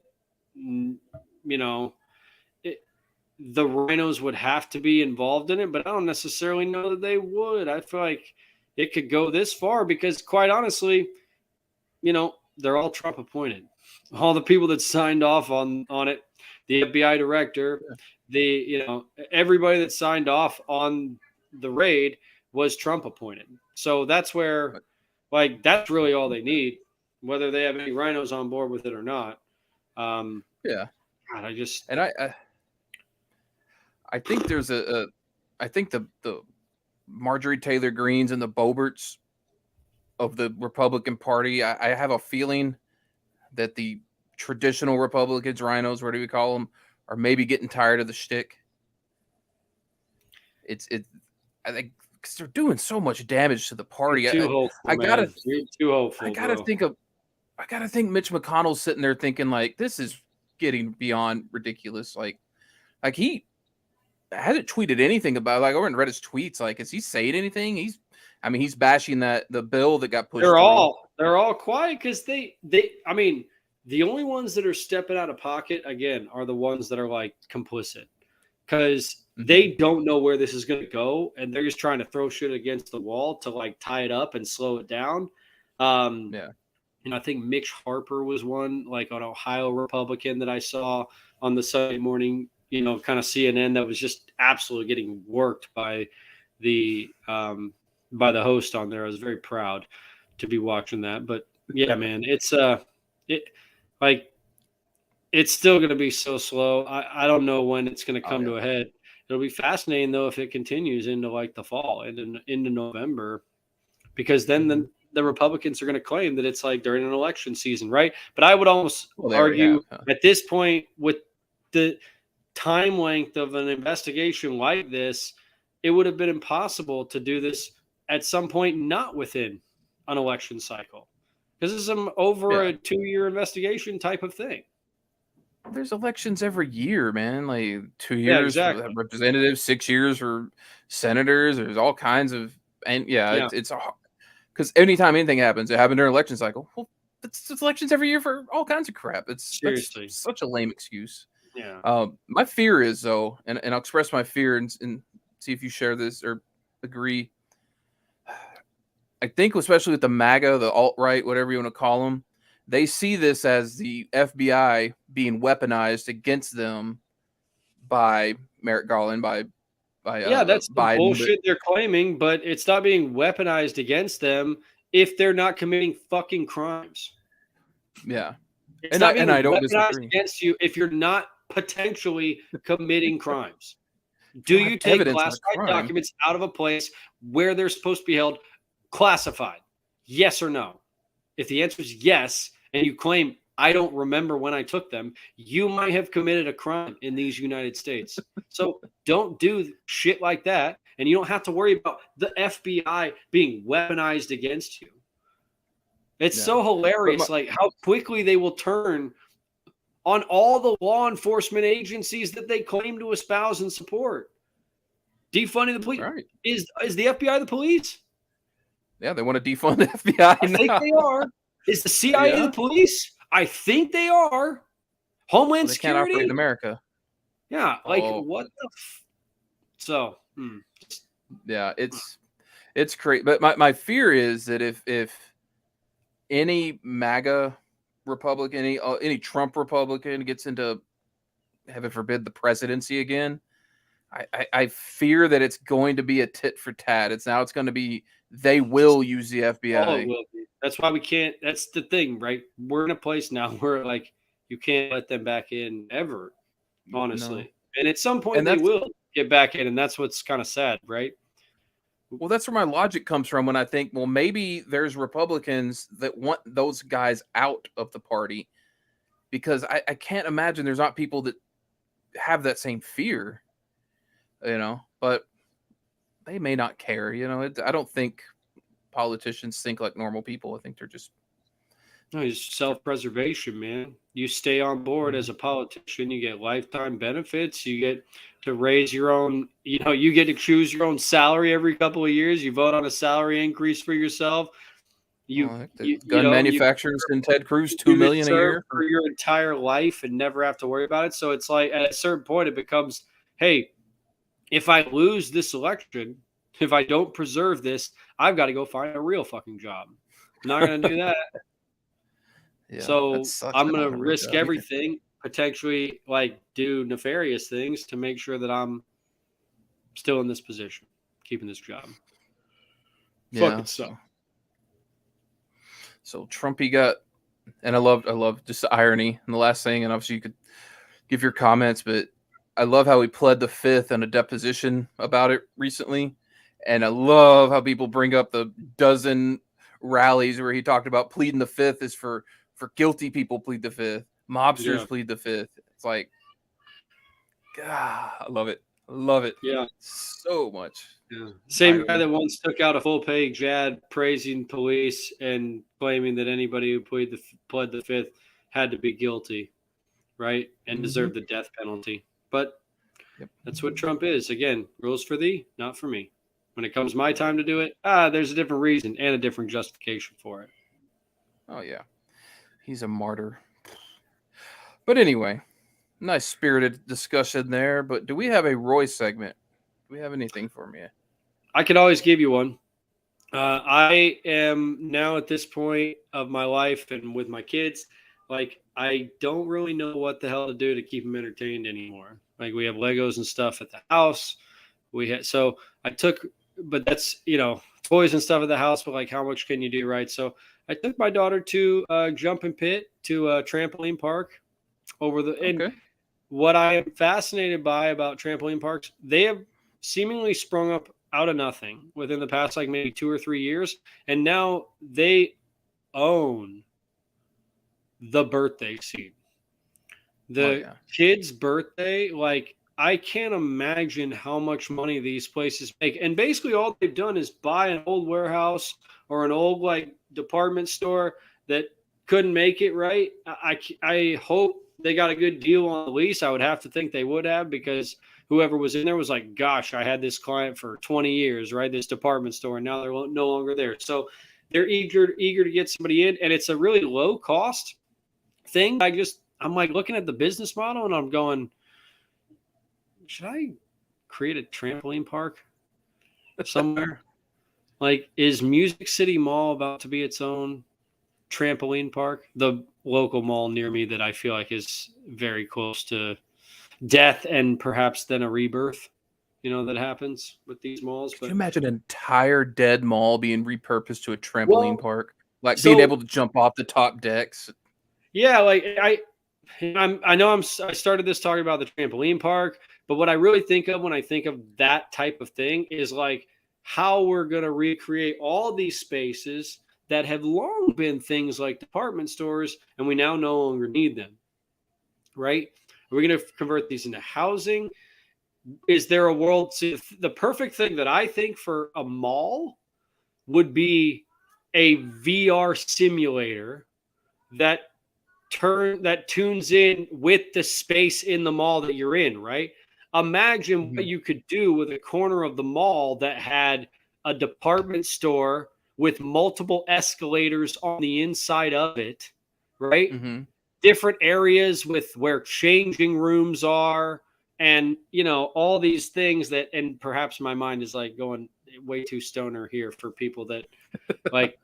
the rhinos would have to be involved in it, but I don't necessarily know that they would. I feel like it could go this far because, quite honestly, they're all Trump appointed. All the people that signed off on it, the FBI director, everybody that signed off on the raid was Trump appointed. So that's where, like, that's really all they need, whether they have any rhinos on board with it or not. God, I think there's I think the Marjorie Taylor Greens and the Boberts of the Republican Party, I have a feeling that the traditional Republicans, rhinos, what do we call them, are maybe getting tired of the shtick. I think, because they're doing so much damage to the party. You're too hopeful, man. You're too hopeful. I gotta think Mitch McConnell's sitting there thinking, like, this is getting beyond ridiculous. Like he hasn't tweeted anything about, like, I went and read his tweets. Like, is he saying anything? He's bashing the bill that got pushed. They're all quiet because they I mean, the only ones that are stepping out of pocket again are the ones that are like complicit, because they don't know where this is going to go, and they're just trying to throw shit against the wall to like tie it up and slow it down. And I think Mitch Harper was one, like an Ohio Republican that I saw on the Sunday morning, kind of CNN, that was just absolutely getting worked by the host on there. I was very proud to be watching that. But yeah, man, it's still going to be so slow. I don't know when it's going to come to a head. It'll be fascinating though if it continues into like the fall and into November, because then the Republicans are going to claim that it's like during an election season, right? But I would almost argue at this point, with the time length of an investigation like this, it would have been impossible to do this at some point not within an election cycle, because this is a 2-year investigation type of thing. There's elections every year, man. Like 2 years for representatives, 6 years for senators. There's all kinds of, and it's because anytime anything happens, it happened during election cycle. Well, it's elections every year for all kinds of crap. Seriously such a lame excuse. Yeah. My fear is, though, and I'll express my fear and see if you share this or agree. I think especially with the MAGA, the alt-right, whatever you want to call them, they see this as the FBI being weaponized against them by Merrick Garland, by Yeah, that's the Biden. But bullshit they're claiming, but it's not being weaponized against them if they're not committing fucking crimes. yeah, It's not being I don't weaponized disagree. against you if you're not potentially committing crimes. Do Have you take evidence of a classified crime. documents out of a place where they're supposed to be held classified? Yes or no? If the answer is yes, and you claim, I don't remember when I took them, you might have committed a crime in these United States. So don't do shit like that. And you don't have to worry about the FBI being weaponized against you. It's Yeah. so hilarious, like how quickly they will turn on all the law enforcement agencies that they claim to espouse and support. Defunding the police. Right. Is the FBI the police? Yeah, they want to defund the FBI I now. think they are. Is the CIA the police? I think they are. Homeland They can't operate Security? in America. Yeah, like what the so yeah, it's crazy. But my fear is that if any MAGA Republican, any Trump Republican gets into, heaven forbid, the presidency again, I fear that it's going to be a tit for tat. It's going to be, they will use the FBI. Oh, it will be. That's why we can't. That's the thing, right? We're in a place now where like you can't let them back in ever, honestly. No. And at some point they will get back in, and that's what's kind of sad, right? Well, that's where my logic comes from when I think, well, maybe there's Republicans that want those guys out of the party, because I can't imagine there's not people that have that same fear, but they may not care. I don't think politicians think like normal people. I think they're just. No, it's self-preservation, man. You stay on board as a politician, you get lifetime benefits, you get to raise your own, you get to choose your own salary every couple of years. You vote on a salary increase for yourself. Gun manufacturers and Ted Cruz $2 million a year for your entire life and never have to worry about it. So it's like at a certain point, it becomes, hey, if I lose this election, if I don't preserve this, I've got to go find a real fucking job. I'm not going to do that. Yeah, so I'm going to risk everything, potentially like do nefarious things to make sure that I'm still in this position, keeping this job. Yeah. Fucking suck. So Trumpy got, and I love just the irony and the last thing, and obviously you could give your comments, but I love how he pled the fifth in a deposition about it recently. And I love how people bring up the dozen rallies where he talked about pleading the fifth is for guilty people plead the fifth. Mobsters plead the fifth. It's like, God, I love it. Love it. Yeah. So much. Yeah. Same guy that once took out a full-page ad praising police and claiming that anybody who pled the fifth had to be guilty, right? And deserved the death penalty. But that's what Trump is. Again, rules for thee, not for me. When it comes my time to do it, there's a different reason and a different justification for it. Oh, yeah. He's a martyr. But anyway, nice spirited discussion there. But do we have a Roy segment? Do we have anything for me? I could always give you one. I am now at this point of my life and with my kids, like I don't really know what the hell to do to keep them entertained anymore. Like we have Legos and stuff at the house. But that's, toys and stuff at the house, but like how much can you do, right? So I took my daughter to jumping pit, to a trampoline park and what I am fascinated by about trampoline parks, they have seemingly sprung up out of nothing within the past like maybe 2 or 3 years. And now they own the birthday scene. The kid's birthday, like I can't imagine how much money these places make. And basically all they've done is buy an old warehouse or an old like department store that couldn't make it right. I hope they got a good deal on the lease. I would have to think they would have, because whoever was in there was like, gosh, I had this client for 20 years, right? This department store, and now they're no longer there. So they're eager to get somebody in, and it's a really low cost thing. I'm like looking at the business model and I'm going, should I create a trampoline park somewhere? Like, is Music City Mall about to be its own trampoline park? The local mall near me that I feel like is very close to death and perhaps then a rebirth, that happens with these malls. Could you But imagine an entire dead mall being repurposed to a trampoline well, park? Like being so able to jump off the top decks. yeah, like I know I started this talking about the trampoline park, but what I really think of when I think of that type of thing is like how we're going to recreate all these spaces that have long been things like department stores and we now no longer need them, right? Are we going to convert these into housing? Is there a world? See, the perfect thing that I think for a mall would be a VR simulator that tunes in with the space in the mall that you're in, right? Imagine what Mhm. you could do with a corner of the mall that had a department store with multiple escalators on the inside of it, right? Mhm. Different areas with where changing rooms are and all these things that, and perhaps my mind is like going way too stoner here for people that like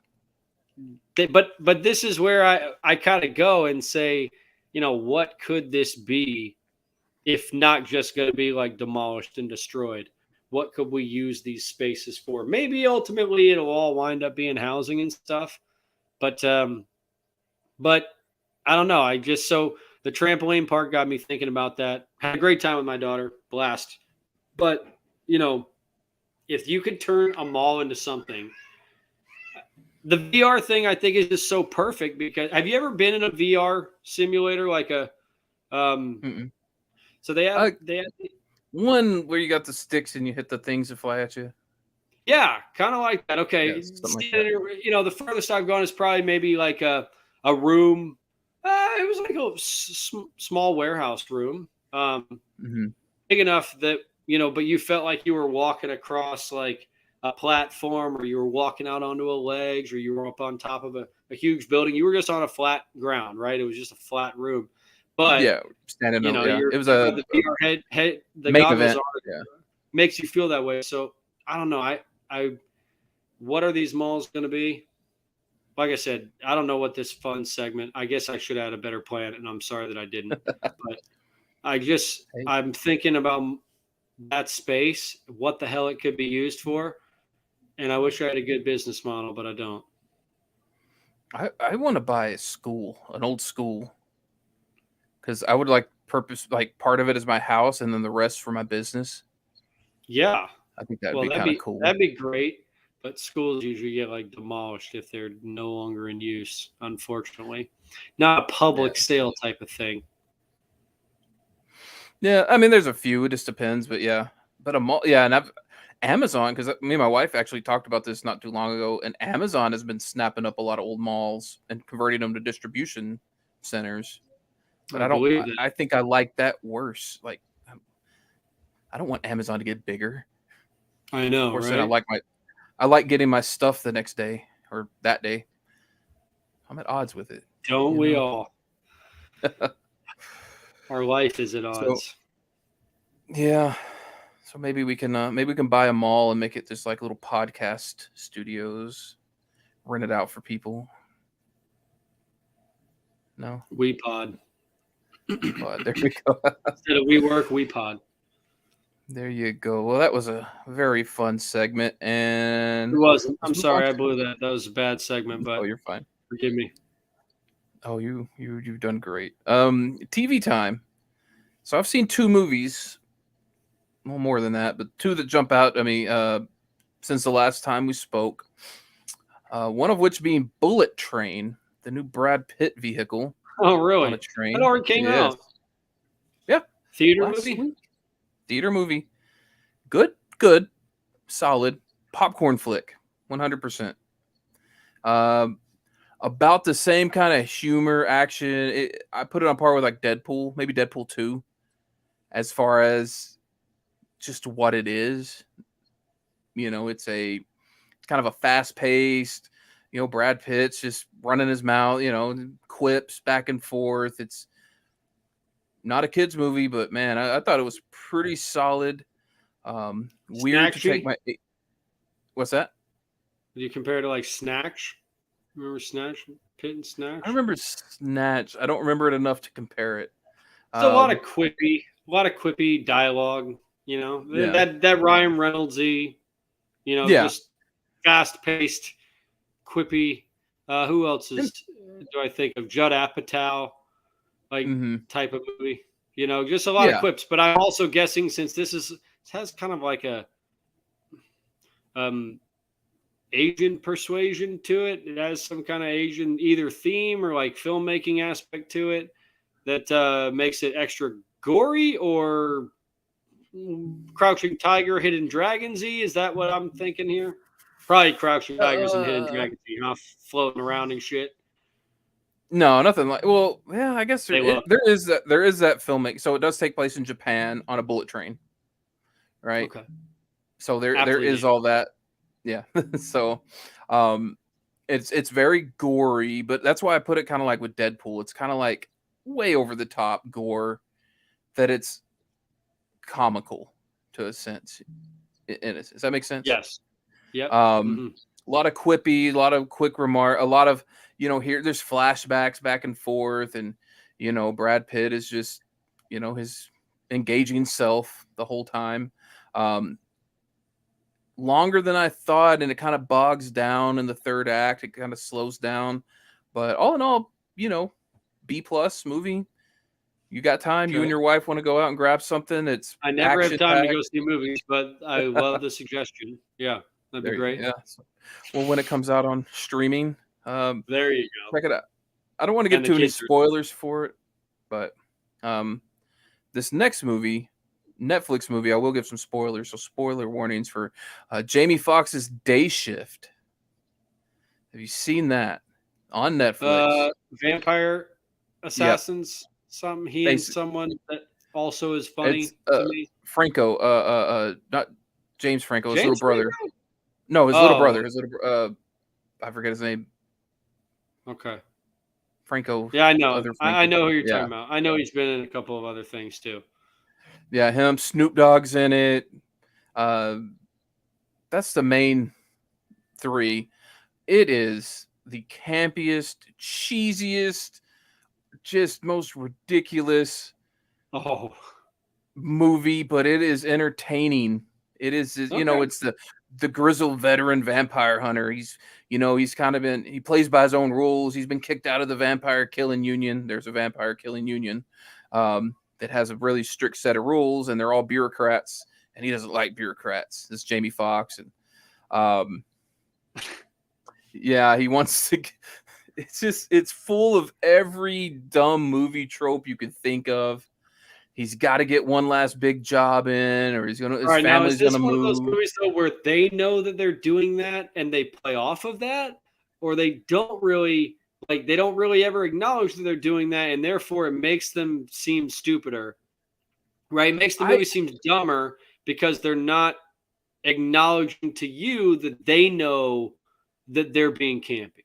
but this is where I kind of go and say, what could this be if not just going to be like demolished and destroyed? What could we use these spaces for? Maybe ultimately it'll all wind up being housing and stuff, but I don't know. I just so the trampoline park got me thinking about that. Had a great time with my daughter, blast. But you know, if you could turn a mall into something, the VR thing I think is just so perfect because have you ever been in a VR simulator like a um Mm-mm. so they have Uh, they have one where you got the sticks and you hit the things that fly at you. yeah, kind of like that. Okay, Yes, something like that. the furthest I've gone is probably maybe like a room. It was like a small warehouse room, Mhm. big enough that but you felt like you were walking across like a platform, or you were walking out onto a ledge, or you were up on top of a huge building. You were just on a flat ground, right? It was just a flat room, but Yeah, standing up. Yeah, it was you have the a VR head the main goggles event. on, Yeah. makes you feel that way. So I don't know. I what are these malls going to be? Like I said, I don't know what this fun segment. I guess I should have had a better plan, and I'm sorry that I didn't. But Hey, I'm thinking about that space, what the hell it could be used for, and I wish I had a good business model, but I don't. I want to buy a school, an old school, because I would like purpose like part of it is my house and then the rest for my business. Yeah, I think that would well, be kind of cool. that'd be great. But schools usually get like demolished if they're no longer in use. Unfortunately, not a Yeah. public sale type of thing. Yeah, I mean, there's a few. It just depends, but yeah. But a mall, yeah, and I've Amazon because me and my wife actually talked about this not too long ago, and Amazon has been snapping up a lot of old malls and converting them to distribution centers. But I believe that. I think I like that worse. Like, I don't want Amazon to get bigger. I Of know, course, then right? I like getting my stuff the next day or that day. I'm at odds with it, Don't you we know. all? Our life is at So odds. yeah, so maybe we can buy a mall and make it just like little podcast studios, rent it out for people. No, We pod. we pod. There we go. Instead of we work, we pod. There you go. Well, that was a very fun segment, It and wasn't. I'm let's move on sorry I to. blew that. That was a bad segment, Oh, but you're fine. forgive me. Oh, you've done great. TV time. So I've seen two movies, well, more than that, but two that jump out at me since the last time we spoke. One of which being Bullet Train, the new Brad Pitt vehicle Oh, on a really? That train. already came Yes. out. Yeah. Theater Last movie? week. Theater movie. Good, solid popcorn flick. 100%. Um, about the same kind of humor, action. I put it on par with like Deadpool, maybe Deadpool 2, as far as just what it is. It's kind of a fast paced, Brad Pitt's just running his mouth, quips back and forth. It's not a kids movie, but man, I thought it was pretty solid. Weird Snack to take Tree? my what's that? Do you compare it to like Snatch? Remember Snatch? Pit and I Snatch? remember Snatch. I don't remember it enough to compare it. It's a Um, lot of quippy dialogue. You know yeah, that Ryan Reynoldsy. You know, yeah. just fast paced, quippy. Who else And, do I think of? Judd Apatow, like hmm type of movie. You know, just a lot of Yeah. quips. But I'm also guessing since this has kind of like a um, Asian persuasion to it. It has some kind of Asian either theme or like filmmaking aspect to it that makes it extra gory or Crouching Tiger, Hidden Dragon Z. Is that what I'm thinking here? Probably Crouching Tigers and Hidden Uh, Dragon Z, huh? Floating around and shit. no, nothing like. Well, yeah, I guess They love there is that filmmaking. So it does take place in Japan on a bullet train, it. right? Okay. So there Aptly is named. all that. Yeah. So, um, it's very gory, but that's why I put it kind of like with Deadpool. It's kind of like way over the top gore that it's comical to a sense. In a sense. Does that make sense? Yes. Yep. Um, Hmm. a lot of quippy, a lot of quick remark, a lot of here. There's flashbacks back and forth, and Brad Pitt is just his engaging self the whole time. Um, Longer than I thought, and it kind of bogs down in the third act. It kind of slows down, but all in all, B plus movie. You got time? You and Okay. your wife want to go out and grab something? It's I never have action time to packed. go see movies, but I love the suggestion. Yeah, that'd be There, great. yeah. Well, when it comes out on streaming, There you go. check it out. I don't want to give And the too many kids are spoilers for it, but um, this next movie, Netflix movie, I will give some spoilers. So, spoiler warnings for Jamie Foxx's Day Shift. Have you seen that on Netflix? vampire Yep. assassins. Something he and Basi- someone that also is It's funny to me. Franco, not James Franco, his little James brother. Franco? No, his little Oh, brother. His little, I forget his name. okay. Franco, Yeah, I know. other I Franco. know who you're Yeah, talking about. I know he's been in a couple of other things too. yeah. Him. Snoop Dogg's in it. Uh, that's the main three. It is the campiest, cheesiest, just most ridiculous Oh, movie, but it is entertaining. It is, okay. it's the grizzled veteran vampire hunter. He's kind of he plays by his own rules. He's been kicked out of the vampire killing union. There's a vampire killing union that has a really strict set of rules, and they're all bureaucrats, and he doesn't like bureaucrats. This is Jamie Foxx, and um, yeah, he wants to. It's full of every dumb movie trope you could think of. He's got to get one last big job in, or All his right. Now, is family's this gonna one of those move. movies though where they know that they're doing that and they play off of that, or they don't really they don't really ever acknowledge that they're doing that, and therefore it makes them seem stupider, right? It makes the I, movie seem dumber because they're not acknowledging to you that they know that they're being campy.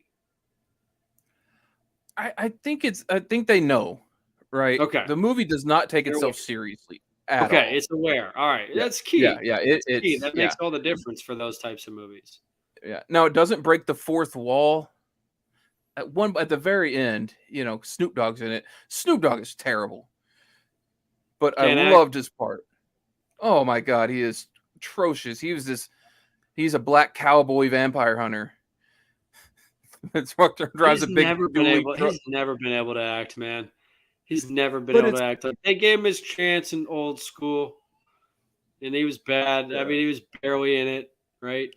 I think they know, right? Okay. The movie does not take They're aware. itself seriously at Okay, all. it's aware. All right. Yeah, That's yeah, key. yeah. That's key. It's That makes all the difference for those types of movies. yeah. No, it doesn't break the fourth wall. At the very end, Snoop Dogg's in it. Snoop Dogg is terrible, but I Can't act. loved his part. Oh my god, he is atrocious. He's a black cowboy vampire hunter. That's what drives a big dually truck. He's never been able to act, man. He's never been But able to it's act. Like, they gave him his chance in Old School, and he was bad. I yeah. mean, he was barely in it, right?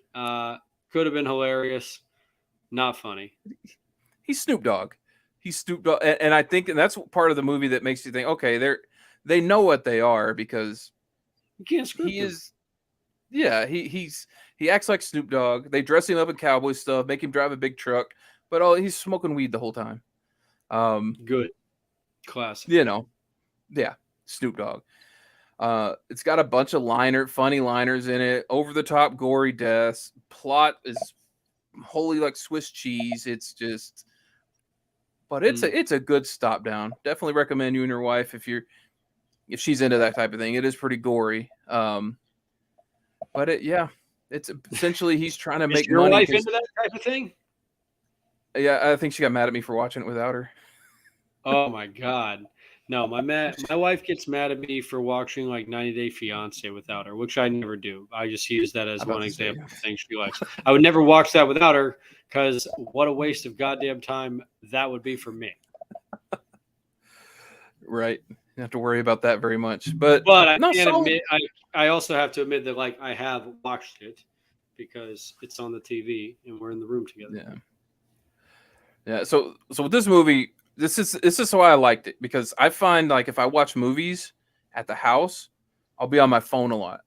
Could have been hilarious. Not funny. He's Snoop Dogg. He's Snoop Dogg, and I think that's part of the movie that makes you think, okay, they know what they are because You can't script he him. is. Yeah, he acts like Snoop Dogg. They dress him up in cowboy stuff, make him drive a big truck, but he's smoking weed the whole time. Good. Classic. Yeah, Snoop Dogg. It's got a bunch of funny liners in it, over the top gory deaths. Plot is wholly like Swiss cheese. It's just, but it's a good stop down. Definitely recommend you and your wife if she's into that type of thing. It is pretty gory. But It's essentially he's trying to Is make your money. wife into that type of thing? Yeah, I think she got mad at me for watching it without her. Oh my god. No, my wife gets mad at me for watching like 90 Day Fiance without her, which I never do. I just use that as I'm about one to say, example of things she likes. I would never watch that without her because what a waste of goddamn time that would be for me. right? You don't have to worry about that very much. But I no, can't solid. admit I also have to admit that like I have watched it because it's on the TV and we're in the room together. Yeah, yeah. So with this movie, this is why I liked it, because I find like if I watch movies at the house, I'll be on my phone a lot.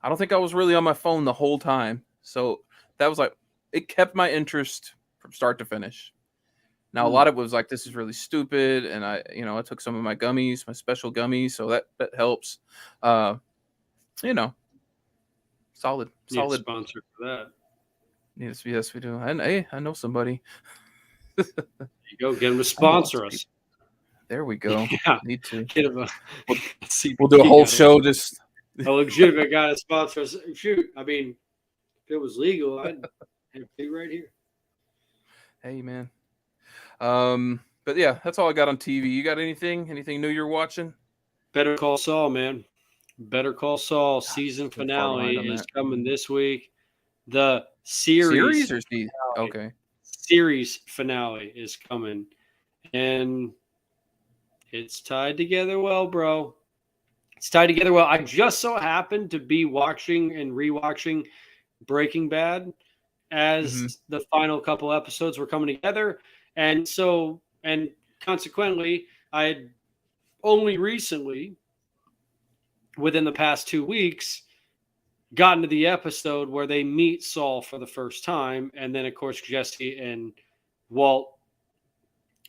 I don't think I was really on my phone the whole time, so that was like it kept my interest from start to finish. Now a lot of it was like this is really stupid, and I took some of my gummies, my special gummies, so that helps. Uh, you know, solid. Need a sponsor for that. Yes, we do. And hey, I know somebody. There you go, get him to sponsor us. There we go. Yeah, Need to. get him We'll do a whole show just a legitimate guy to sponsor us. Shoot, I mean, if it was legal, I'd have to right here. Hey man. But yeah, that's all I got on TV. You got anything? Anything new you're watching? Better Call Saul, man. Better Call Saul season finale is coming this week. The series or season? Okay. Series finale is coming. And it's tied together well, bro. It's tied together well. I just so happened to be watching and rewatching Breaking Bad as the final couple episodes were coming together. And consequently, I had only recently, within the past 2 weeks, gotten to the episode where they meet Saul for the first time. And then, of course, Jesse and Walt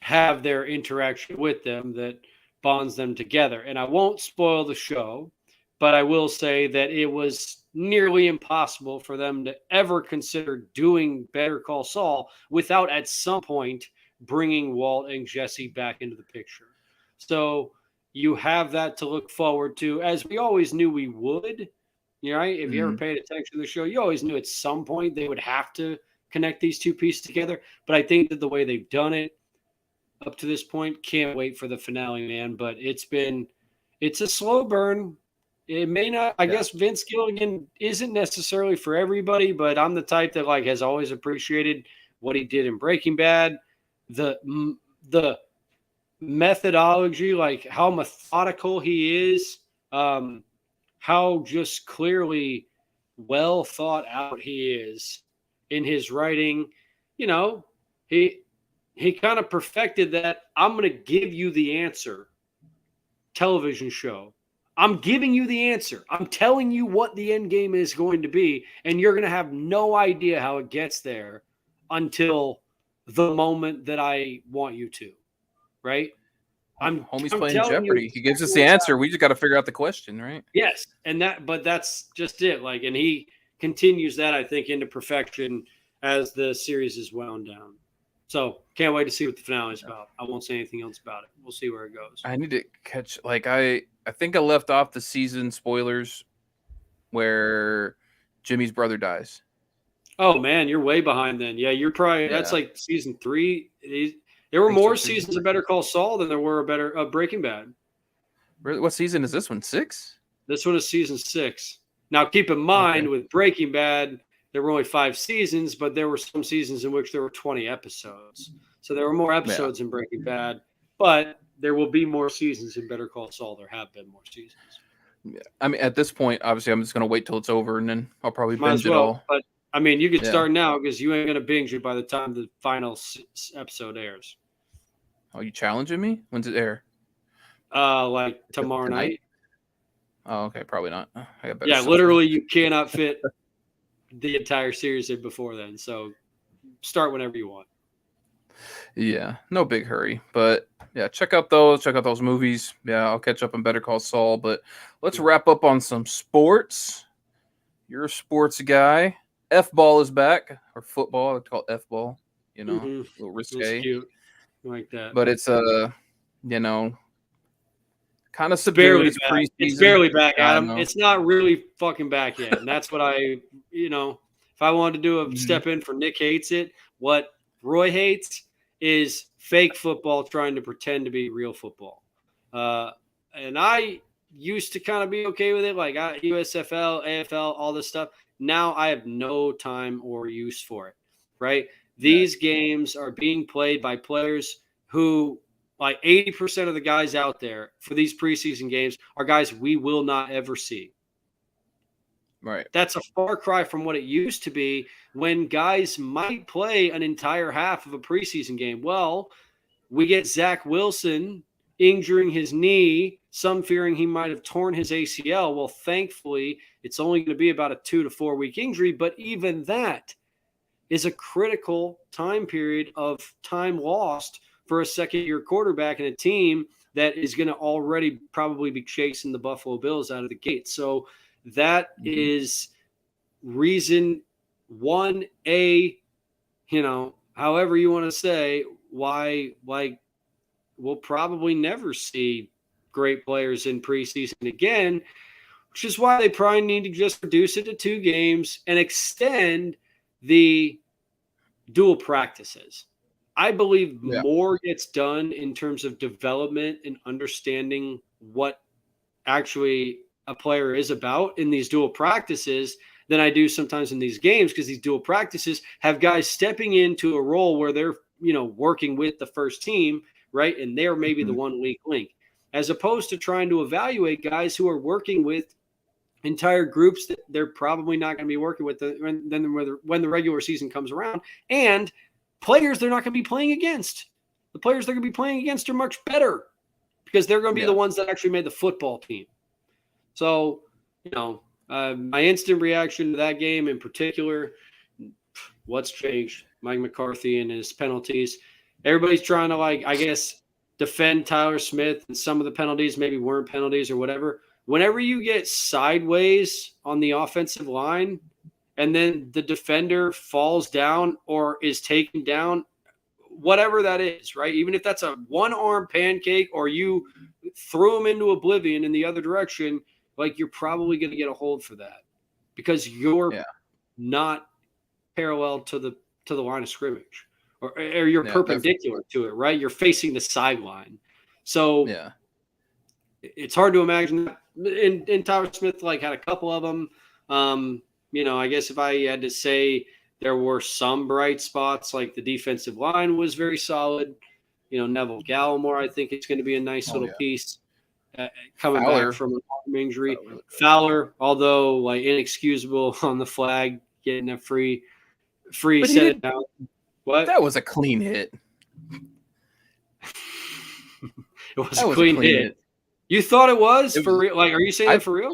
have their interaction with them that bonds them together. And I won't spoil the show, but I will say that it was nearly impossible for them to ever consider doing Better Call Saul without at some point bringing Walt and Jesse back into the picture. So you have that to look forward to, as we always knew we would. Right? If you ever paid attention to the show, you always knew at some point they would have to connect these two pieces together. But I think that the way they've done it up to this point, can't wait for the finale, man. But it's a slow burn. It may not, I guess Vince Gilligan isn't necessarily for everybody, but I'm the type that like has always appreciated what he did in Breaking Bad. The methodology, like how methodical he is, how just clearly well thought out he is in his writing. He kind of perfected that I'm going to give you the answer television show. I'm giving you the answer. I'm telling you what the end game is going to be, and you're going to have no idea how it gets there until the moment that I want you to, right? Homie's playing Jeopardy. He gives us the answer. We just got to figure out the question, right? Yes, but that's just it. Like, and he continues that, I think, into perfection as the series is wound down. So can't wait to see what the finale is about. I won't say anything else about it. We'll see where it goes. I need to catch, like, I think I left off the season spoilers where Jimmy's brother dies. Oh man, you're way behind then. Yeah, you're probably that's like season 3. There were more seasons of Better Call Saul than there were of Breaking Bad. What season is this one? 6? This one is season 6. Now keep in mind with Breaking Bad, there were only 5 seasons, but there were some seasons in which there were 20 episodes. So there were more episodes in Breaking Bad, but there will be more seasons in Better Call Saul. There have been more seasons. Yeah. I mean, at this point, obviously, I'm just going to wait till it's over, and then I'll probably binge it all. But, I mean, you could start now because you ain't going to binge it by the time the final episode airs. Oh, you challenging me? When's it air? Like tomorrow night. Oh, okay. Probably not. I got better stuff. Literally, you cannot fit the entire series in before then. So start whenever you want. Yeah, no big hurry. But yeah, check out those movies. Yeah, I'll catch up on Better Call Saul. But let's wrap up on some sports. You're a sports guy. F-ball is back, or football. I like to call it F-ball. A little risque. It's cute. I like that. But it's kind kind of It's subdued. barely It's back. It's preseason. barely back, I Adam. know. It's not really fucking back yet. And that's what if I wanted to do a Mhm. step in for Nick hates it, what Roy hates is fake football trying to pretend to be real football. And I used to kind of be okay with it, like USFL, AFL, all this stuff. Now I have no time or use for it, right? Yeah. These games are being played by players who, like 80% of the guys out there for these preseason games, are guys we will not ever see. Right. That's a far cry from what it used to be when guys might play an entire half of a preseason game. Well, we get Zach Wilson injuring his knee, some fearing he might have torn his ACL. Well, thankfully, it's only going to be about a 2 to 4 week injury, but even that is a critical time period of time lost for a second year quarterback and a team that is going to already probably be chasing the Buffalo Bills out of the gate. So that Mhm. is reason 1A, however you want to say, why we'll probably never see great players in preseason again, which is why they probably need to just reduce it to 2 games and extend the dual practices. I believe Yeah. more gets done in terms of development and understanding what actually a player is about in these dual practices than I do sometimes in these games, because these dual practices have guys stepping into a role where they're, working with the first team, right? And they're maybe the Mhm. one weak link, as opposed to trying to evaluate guys who are working with entire groups that they're probably not going to be working with when the regular season comes around, and players they're not going to be playing against. The players they're going to be playing against are much better because they're going to be the Yeah. ones that actually made the football team. So, my instant reaction to that game in particular, what's changed? Mike McCarthy and his penalties. Everybody's trying to, like, I guess, defend Tyler Smith, and some of the penalties maybe weren't penalties or whatever. Whenever you get sideways on the offensive line and then the defender falls down or is taken down, whatever that is, right? Even if that's a one-arm pancake or you threw him into oblivion in the other direction, like, you're probably going to get a hold for that because you're Yeah. not parallel to the line of scrimmage, or you're Yeah. Definitely. perpendicular to it, right? You're facing the sideline. So Yeah. it's hard to imagine that. And Tyler Smith like had a couple of them. I guess if I had to say, there were some bright spots, like the defensive line was very solid. Neville Gallimore, I think it's going to be a nice Oh little yeah. piece coming back Fowler. from an arm injury. Really good. Fowler, although like inexcusable on the flag, getting a free But he set did. it out. What? That was a clean hit. It was That a was a clean clean hit. hit. You thought it was It for was. real? Like, are you saying I. that for real?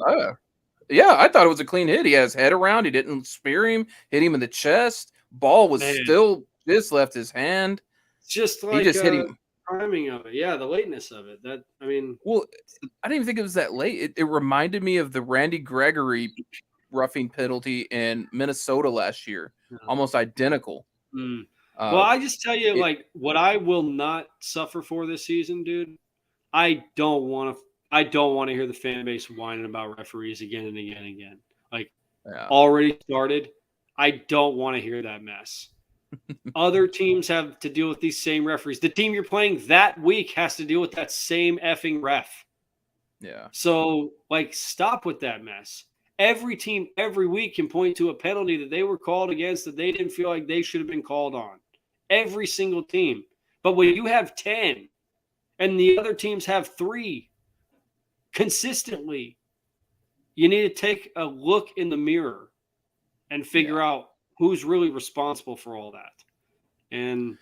Yeah. I thought it was a clean hit. He has head around. He didn't spear him. Hit him in the chest. Ball was Man, still just left his hand. it's just He like just hit him. timing of it. Yeah, the lateness of it. Well, I didn't even think it was that late. It reminded me of the Randy Gregory roughing penalty in Minnesota last year. Almost identical. mm. Well, Uh, I just tell you, it, like, what I will not suffer for this season, dude. I don't want to. I don't want to hear the fan base whining about referees again and again and again. Like, yeah. already started. I don't want to hear that mess. Other teams have to deal with these same referees. The team you're playing that week has to deal with that same effing ref. Yeah. So, like, stop with that mess. Every team every week can point to a penalty that they were called against that they didn't feel like they should have been called on. Every single team. But when you have 10 and the other teams have 3 consistently, you need to take a look in the mirror and figure Yeah. out who's really responsible for all that. And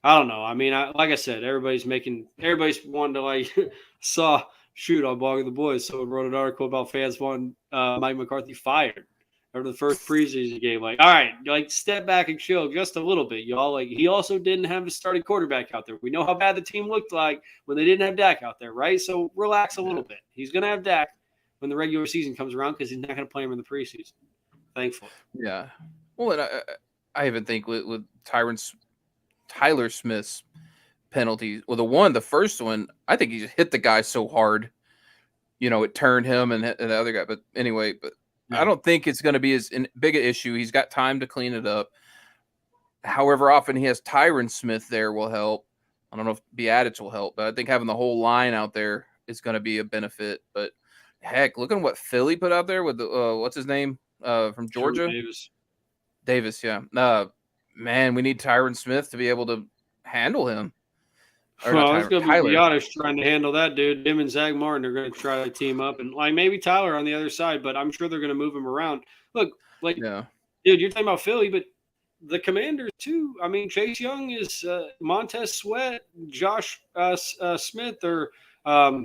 I don't know. I mean, like I said, everybody's wanting to, like, saw shoot on Blogging the Boys. Someone wrote an article about fans wanting Mike McCarthy fired after the first preseason game. Like, all right, like, step back and chill just a little bit, y'all. Like, he also didn't have his starting quarterback out there. We know how bad the team looked like when they didn't have Dak out there, right? So relax a little bit. He's gonna have Dak when the regular season comes around because he's not gonna play him in the preseason. Thankfully. Yeah. Well, and I even think with Tyler Smith's penalties. Well, the first one, I think he just hit the guy so hard it turned him and the other guy. But anyway, I don't think it's going to be as big an issue. He's got time to clean it up. However often he has Tyron Smith there will help. I don't know if Beatich will help, but I think having the whole line out there is going to be a benefit. But heck, look at what Philly put out there with the what's his name from Georgia? Davis, yeah. Man, we need Tyron Smith to be able to handle him. Well, it's going to be Beatich trying to handle that dude. Him and Zach Martin are going to try to team up, and like maybe Tyler on the other side, but I'm sure they're going to move him around. Look, dude, you're talking about Philly, but the Commanders too. I mean, Chase Young is Montez Sweat, Josh Smith, or a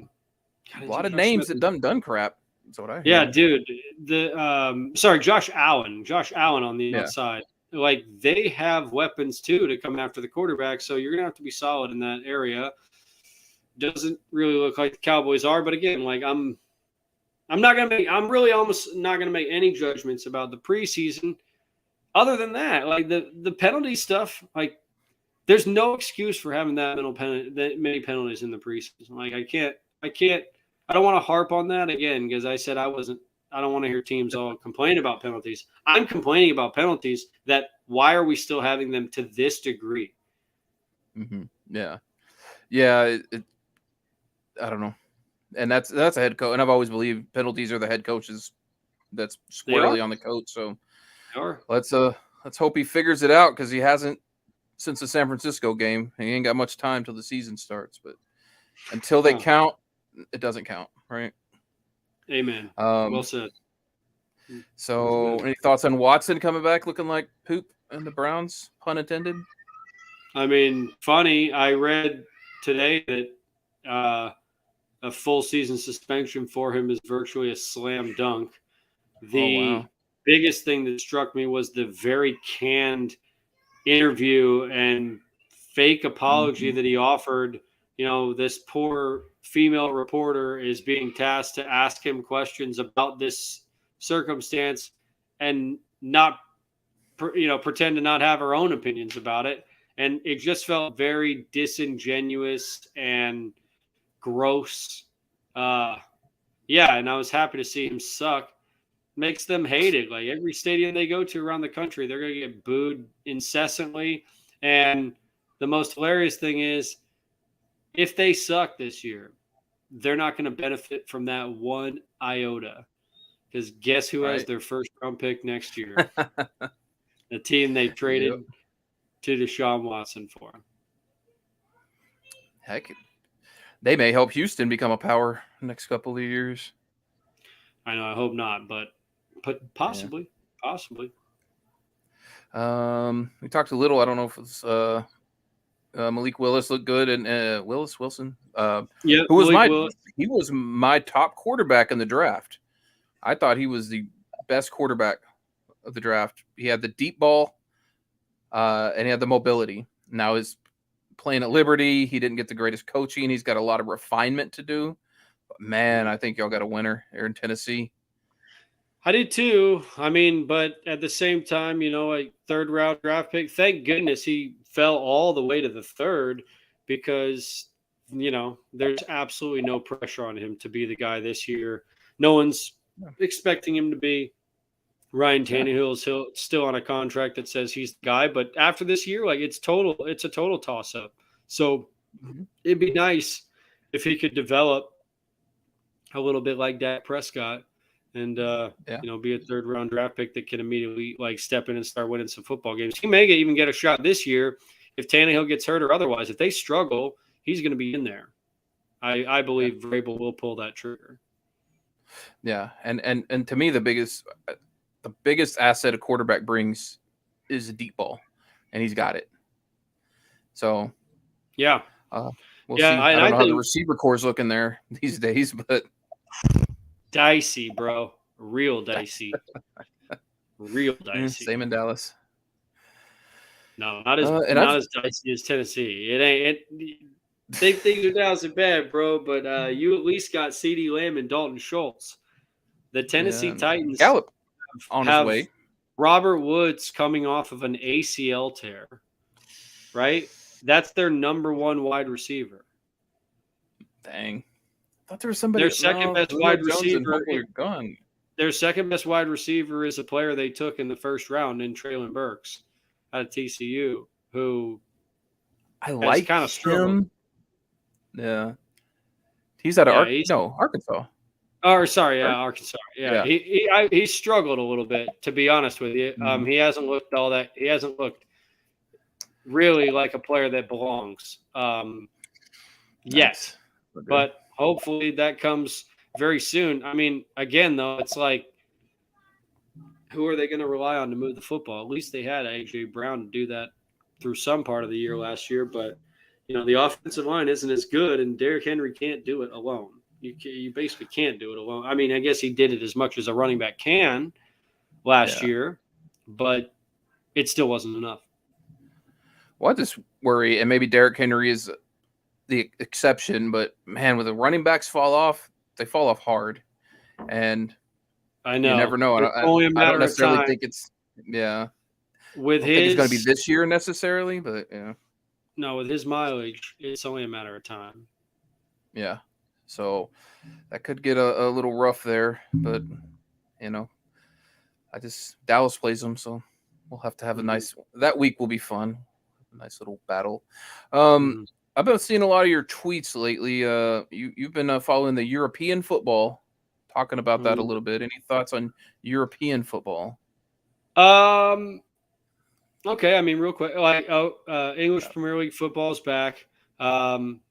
lot of names that done crap. That's what I hear. Yeah, dude. Josh Allen. Josh Allen on the outside. Like, they have weapons too to come after the quarterback, so you're gonna have to be solid in that area. Doesn't really look like the Cowboys are, but again, like I'm really almost not gonna make any judgments about the preseason. Other than that, like the penalty stuff, like there's no excuse for having that many penalties in the preseason. Like I don't want to harp on that again because I said I don't want to hear teams all complain about penalties. I'm complaining about penalties that why are we still having them to this degree? Mm-hmm. Yeah. Yeah. I don't know. And that's a head coach. And I've always believed penalties are the head coaches. That's squarely on the coach. So let's hope he figures it out because he hasn't since the San Francisco game. He ain't got much time till the season starts. But until they count, it doesn't count, right? Amen. Well said. So, any thoughts on Watson coming back looking like poop in the Browns? Pun intended. I mean, funny. I read today that a full season suspension for him is virtually a slam dunk. The biggest thing that struck me was the very canned interview and fake apology that he offered. This poor female reporter is being tasked to ask him questions about this circumstance and not, pretend to not have her own opinions about it. And it just felt very disingenuous and gross. And I was happy to see him suck. Makes them hate it. Like every stadium they go to around the country, they're going to get booed incessantly. And the most hilarious thing is, if they suck this year, they're not going to benefit from that one iota. Because guess who has their first round pick next year? The team they traded to Deshaun Watson for. Heck, they may help Houston become a power next couple of years. I know. I hope not, but possibly. Possibly. We talked a little. I don't know if it's Malik Willis looked good, and Wilson. He was my top quarterback in the draft. I thought he was the best quarterback of the draft. He had the deep ball, and he had the mobility. Now he's playing at Liberty. He didn't get the greatest coaching. He's got a lot of refinement to do. But man, I think y'all got a winner here in Tennessee. I did too. I mean, but at the same time, a third round draft pick, thank goodness he fell all the way to the third because, there's absolutely no pressure on him to be the guy this year. No one's expecting him to be. Ryan Tannehill's still on a contract that says he's the guy. But after this year, like it's a total toss up. So it'd be nice if he could develop a little bit like Dak Prescott. And, be a third round draft pick that can immediately step in and start winning some football games. He may even get a shot this year if Tannehill gets hurt or otherwise. If they struggle, he's going to be in there. I believe Vrabel will pull that trigger. Yeah. And to me, the biggest asset a quarterback brings is a deep ball, and he's got it. So, we'll see. I don't know how the receiver core is looking there these days, but dicey, bro. Real dicey. Real dicey. Same in Dallas. No, not as dicey as Tennessee. It ain't. They think your Dallas is bad, bro. But you at least got CeeDee Lamb and Dalton Schultz. The Tennessee Titans Gallup on his way. Robert Woods coming off of an ACL tear. Right? That's their number one wide receiver. Dang. thought there was somebody. Their second best Julio wide Jones and receiver. hopefully gone. Their second best wide receiver is a player they took in the first round in Traylon Burks out of TCU, who I has like kind of struggled. him. Yeah, he's out of Arkansas. Arkansas. Yeah, Yeah. he struggled a little bit, to be honest with you. Mhm. He hasn't looked all that. He hasn't looked really like a player that belongs yet. Nice. Okay. But hopefully that comes very soon. I mean, again, though, it's like, who are they going to rely on to move the football? At least they had A.J. Brown to do that through some part of the year last year. But, the offensive line isn't as good, and Derrick Henry can't do it alone. You basically can't do it alone. I mean, I guess he did it as much as a running back can last year, but it still wasn't enough. Well, I just worry, and maybe Derrick Henry is the exception, but man, when the running backs fall off, they fall off hard. And I know. You never know. It's only a I matter don't necessarily of time. think it's With I don't his, think it's going to be this year necessarily, but yeah. No, with his mileage, it's only a matter of time. Yeah. So that could get a little rough there, but Dallas plays them, so we'll have to have that week will be fun. A nice little battle. I've been seeing a lot of your tweets lately. You've been following the European football, talking about that a little bit. Any thoughts on European football? Okay, I mean, real quick, English Premier League football's back.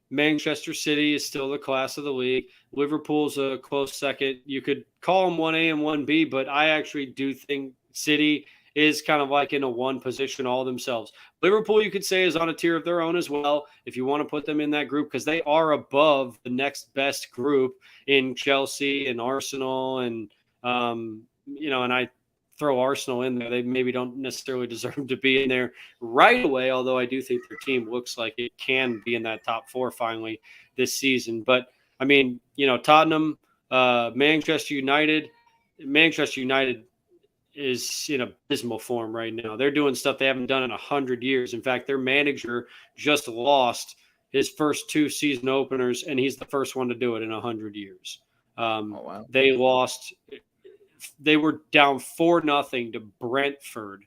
Manchester City is still the class of the league. Liverpool's a close second. You could call them 1A and 1B, but I actually do think City is kind of like in a one position all themselves. Liverpool, you could say, is on a tier of their own as well, if you want to put them in that group, because they are above the next best group in Chelsea and Arsenal and I throw Arsenal in there. They maybe don't necessarily deserve to be in there right away, although I do think their team looks like it can be in that top four finally this season. But, I mean, Tottenham, Manchester United is in abysmal form right now. They're doing stuff they haven't done in 100 years. In fact, their manager just lost his first two season openers, and he's the first one to do it in 100 years. Wow. They were down 4-0 to Brentford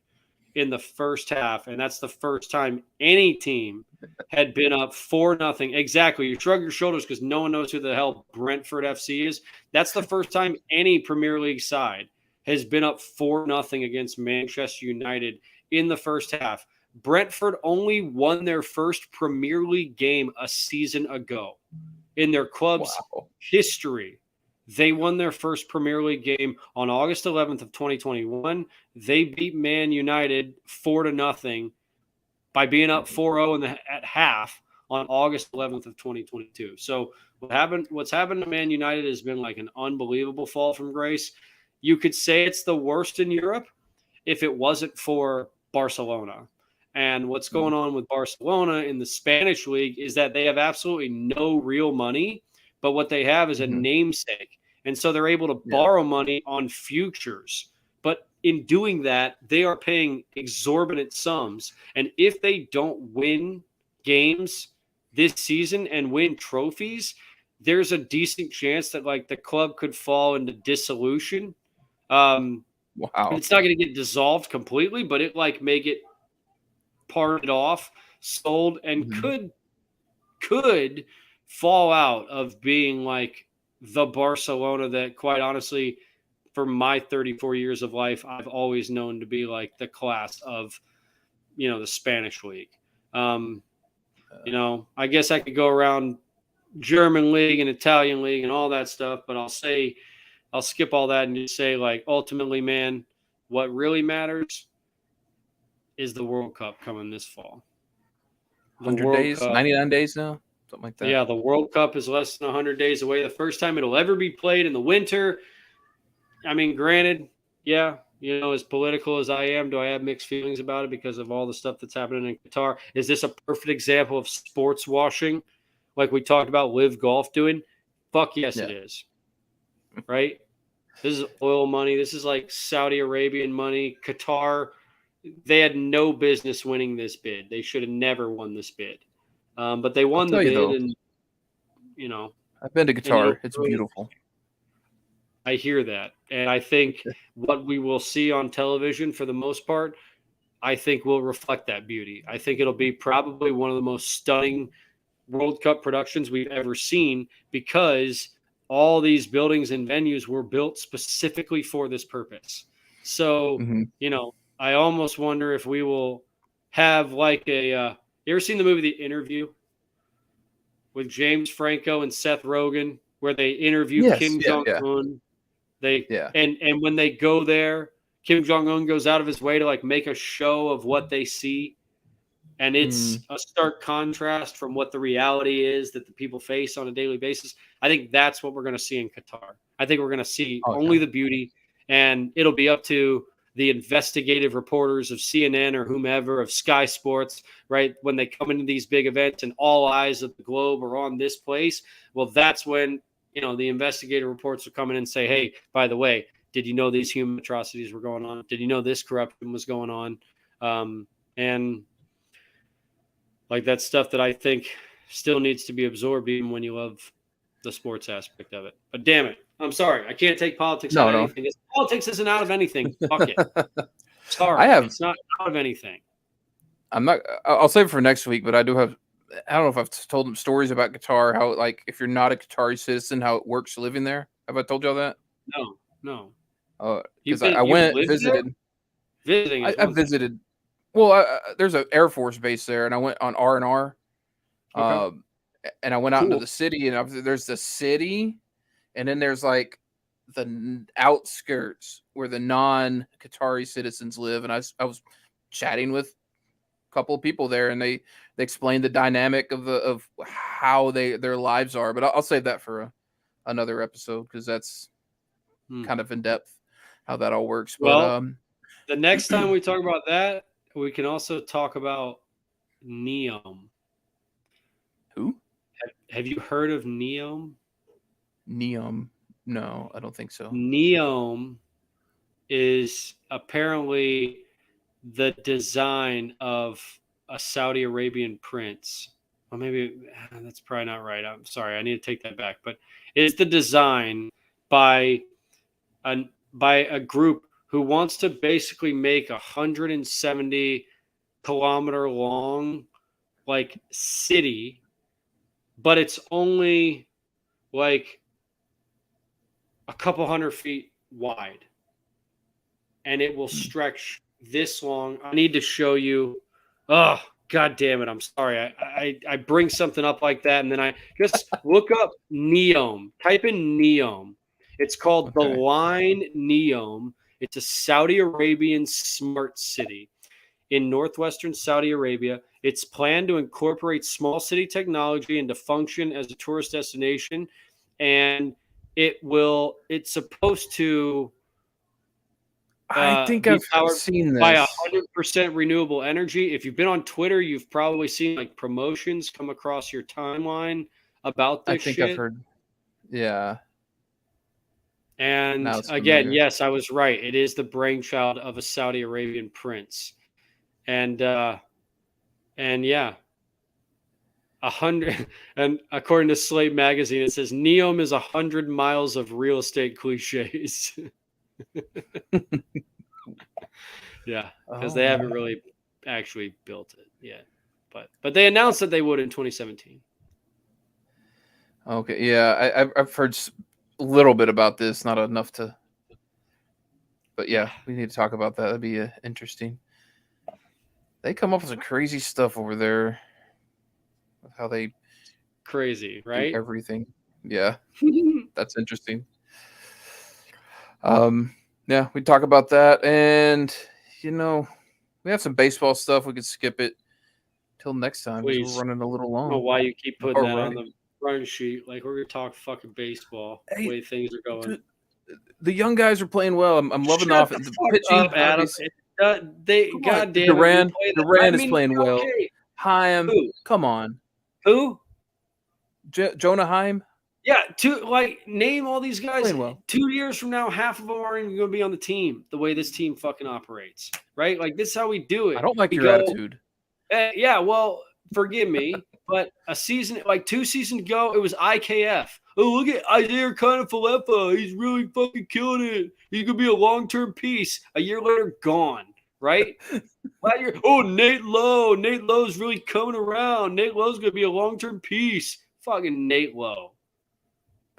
in the first half, and that's the first time any team had been up 4-0. Exactly. You shrug your shoulders because no one knows who the hell Brentford FC is. That's the first time any Premier League side has been up 4-0 against Manchester United in the first half. Brentford only won their first Premier League game a season ago in their club's history. They won their first Premier League game on August 11th of 2021. They beat Man United 4-0 by being up 4-0 at half on August 11th of 2022. So what's happened to Man United has been like an unbelievable fall from grace. You could say it's the worst in Europe if it wasn't for Barcelona. And what's going on with Barcelona in the Spanish league is that they have absolutely no real money, but what they have is a namesake. And so they're able to borrow money on futures. But in doing that, they are paying exorbitant sums. And if they don't win games this season and win trophies, there's a decent chance that the club could fall into dissolution. It's not going to get dissolved completely, but it may get parted off, sold, and could fall out of being the Barcelona that, quite honestly, for my 34 years of life, I've always known to be the class of, the Spanish league. I guess I could go around German league and Italian league and all that stuff, but I'll skip all that and just say, ultimately, man, what really matters is the World Cup coming this fall. 100 days, 99 days now, something like that. Yeah, the World Cup is less than 100 days away. The first time it'll ever be played in the winter. I mean, granted, as political as I am, do I have mixed feelings about it because of all the stuff that's happening in Qatar? Is this a perfect example of sports washing, like we talked about Live Golf doing? Fuck yes, it is. Right? This is oil money. This is Saudi Arabian money. Qatar, they had no business winning this bid. They should have never won this bid. But they won the bid, and I've been to and it'll Qatar. It's really beautiful. I hear that. And I think what we will see on television for the most part, I think will reflect that beauty. I think it'll be probably one of the most stunning World Cup productions we've ever seen because all these buildings and venues were built specifically for this purpose. So, Hmm. I almost wonder if we will have like you ever seen the movie The Interview with James Franco and Seth Rogen, where they interview Yes. Kim Yeah. Jong Yeah. Un? They Yeah. and when they go there, Kim Jong Un goes out of his way to like make a show of what they see, and it's Mm. a stark contrast from what the reality is that the people face on a daily basis. I think that's what we're going to see in Qatar. I think we're going to see Oh only yeah. the beauty, and it'll be up to the investigative reporters of CNN or whomever of Sky Sports, right? When they come into these big events and all eyes of the globe are on this place, well, that's when the investigative reports will come in and say, "Hey, by the way, did you know these human atrocities were going on? Did you know this corruption was going on?" And like that's stuff that I think still needs to be absorbed even when you love the sports aspect of it. But damn it, I'm sorry. I can't take politics out No, of no. anything. Politics isn't out of anything. Fuck it. I Sorry. have. It's not out of anything. I'm not. I'll save it for next week, but I do have. I don't know if I've told them stories about Qatar. How like if you're not a Qatari citizen, how it works living there. Have I told y'all that? No, no. Because I You've went lived there? visited. Visiting is I one thing. visited. Well, there's an Air Force base there, and I went on R&R. Okay. And I went out into Cool. the city, and there's the city, and then there's like the outskirts where the non-Qatari citizens live. And I was chatting with a couple of people there, and they explained the dynamic of how their lives are. But I'll save that for another episode because that's kind of in depth how that all works. Well, But the next time we talk about that, we can also talk about Neom. who? Have you heard of Neom? Neom? No, I don't think so. Neom is apparently the design of a Saudi Arabian prince. Well, maybe that's probably not right. I'm sorry. I need to take that back. But it's the design by a group who wants to basically make 170-kilometer long like city, but it's only like a couple hundred feet wide, and it will stretch this long. I need to show you. Oh, God damn it. I'm sorry. I bring something up like that, and then I just look up Neom. Type in Neom. It's called the Okay. Line Neom. It's a Saudi Arabian smart city in northwestern Saudi Arabia. It's planned to incorporate small city technology and to function as a tourist destination. And it's supposed to I think be I've powered seen by this. 100% renewable energy. If you've been on Twitter, you've probably seen like promotions come across your timeline about I this think I've shit. heard. Yeah. And Now it's again, familiar. yes, I was right. It is the brainchild of a Saudi Arabian prince. And yeah, 100. And according to Slate magazine, it says Neom is 100 miles of real estate cliches. Yeah, because they haven't really actually built it yet, but they announced that they would in 2017. Okay, yeah, I've heard a little bit about this, not enough to. But yeah, we need to talk about that. That'd be interesting. They come up with some crazy stuff over there. With how they Crazy, do right? everything. Yeah, that's interesting. Yeah, we talk about that, and we have some baseball stuff. We could skip it till next time because we're Please. running a little I don't know long why you keep putting that on already. the run sheet. Like we're gonna talk fucking baseball. The Hey, way things are going. dude, the young guys are playing well. I'm loving Shut the the fuck pitching. up, Adam. Obviously, come on, God damn it, we Duran. play that. I Duran is mean, playing well. okay. Heim, Who? come on. Who? Jonah Heim Yeah, name all these guys. playing well. 2 years from now, half of them aren't even going to be on the team. The way this team fucking operates, right? Like this is how we do it. I don't like We your go, attitude. yeah. Well, forgive me, but a season, like 2 seasons ago, it was IKF. oh, look at Isaiah Kanafalefa. He's really fucking killing it. He's going to be a long-term piece. A year later, gone, right? Oh, Nate Lowe. Nate Lowe's really coming around. Nate Lowe's going to be a long-term piece. Fucking Nate Lowe.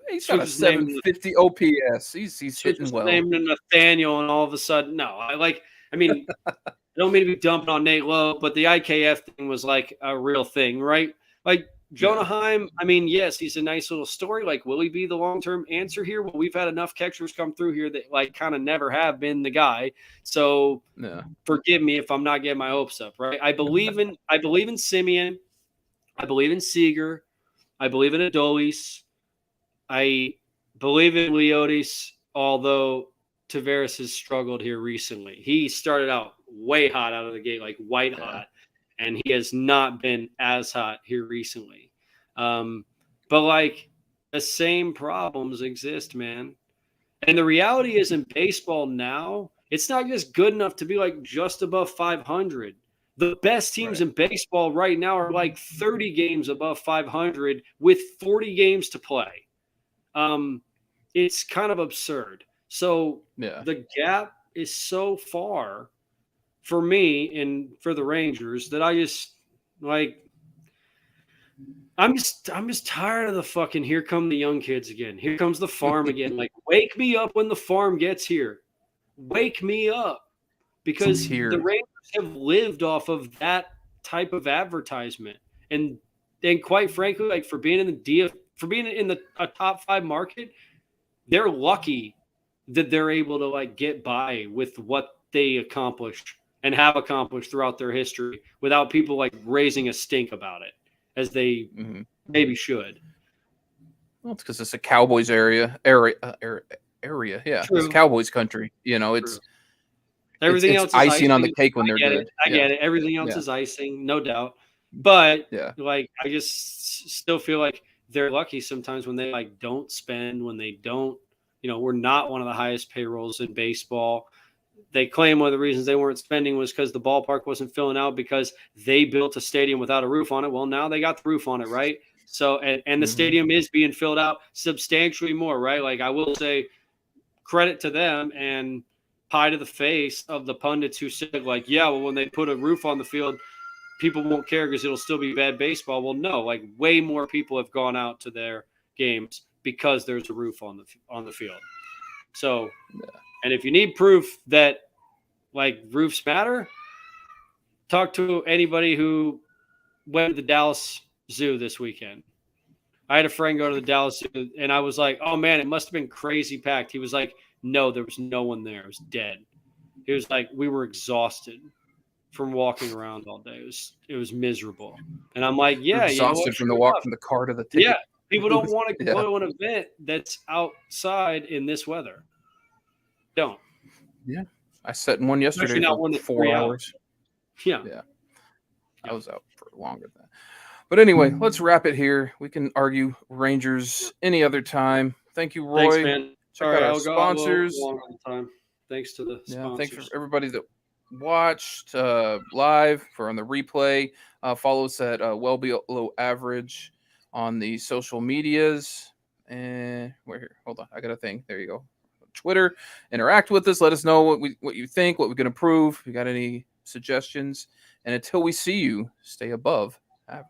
He's got a 750 OPS. He's hitting well. Named Nathaniel, and all of a sudden, no. I mean, I don't mean to be dumping on Nate Lowe, but the IKF thing was like a real thing, right? Like Jonah Heim, I mean, yes, he's a nice little story. Like, will he be the long-term answer here? Well, we've had enough catchers come through here that like kind of never have been the guy. So forgive me if I'm not getting my hopes up, right? I believe in Simeon. I believe in Seager. I believe in Adolis. I believe in Leotis, although Tavares has struggled here recently. He started out way hot out of the gate, like white hot, and he has not been as hot here recently. But like the same problems exist, man. And the reality is in baseball now, it's not just good enough to be like just above 500. The best teams in baseball right now are like 30 games above 500 with 40 games to play. It's kind of absurd. So the gap is so far for me and for the Rangers that I just like, I'm just tired of the fucking, here come the young kids again. Here comes the farm again. Like, wake me up when the farm gets here. Wake me up. Because the Rangers have lived off of that type of advertisement. And quite frankly, like for being in a top 5 market, they're lucky that they're able to like get by with what they accomplished and have accomplished throughout their history without people like raising a stink about it as they maybe should. Well, it's because it's a Cowboys area. Yeah, it's Cowboys country. You know, it's everything else is icing on the cake when they're good. I get it. Everything else is icing, no doubt. But like, I just still feel like they're lucky sometimes when they like don't spend, when they don't, we're not one of the highest payrolls in baseball. They claim one of the reasons they weren't spending was because the ballpark wasn't filling out because they built a stadium without a roof on it. Well, now they got the roof on it, right? So, and the stadium is being filled out substantially more, right? Like, I will say credit to them and pie to the face of the pundits who said like, yeah, well, when they put a roof on the field, people won't care because it'll still be bad baseball. Well, no, like way more people have gone out to their games because there's a roof on the field. So, and if you need proof that like roofs matter, talk to anybody who went to the Dallas Zoo this weekend. I had a friend go to the Dallas Zoo and I was like, oh man, it must have been crazy packed. He was like, no, there was no one there. It was dead. He was like, we were exhausted from walking around all day. It was miserable. And I'm like, yeah, exhausted from the walk from the car to the ticket. Yeah, people don't want to go to an event that's outside in this weather. Don't. Yeah, I sat in one yesterday for 4 hours. Yeah. I was out for longer than that. But anyway, let's wrap it here. We can argue Rangers any other time. Thank you, Roy. Thanks, man. Check out our sponsors. Thanks to the sponsors. Thanks for everybody that watched live or on the replay. Follow us at Well Below Average on the social medias. And we're here. Hold on, I got a thing. There you go. Twitter. Interact with us. Let us know what you think, what we can improve. If you got any suggestions. And until we see you, stay above average.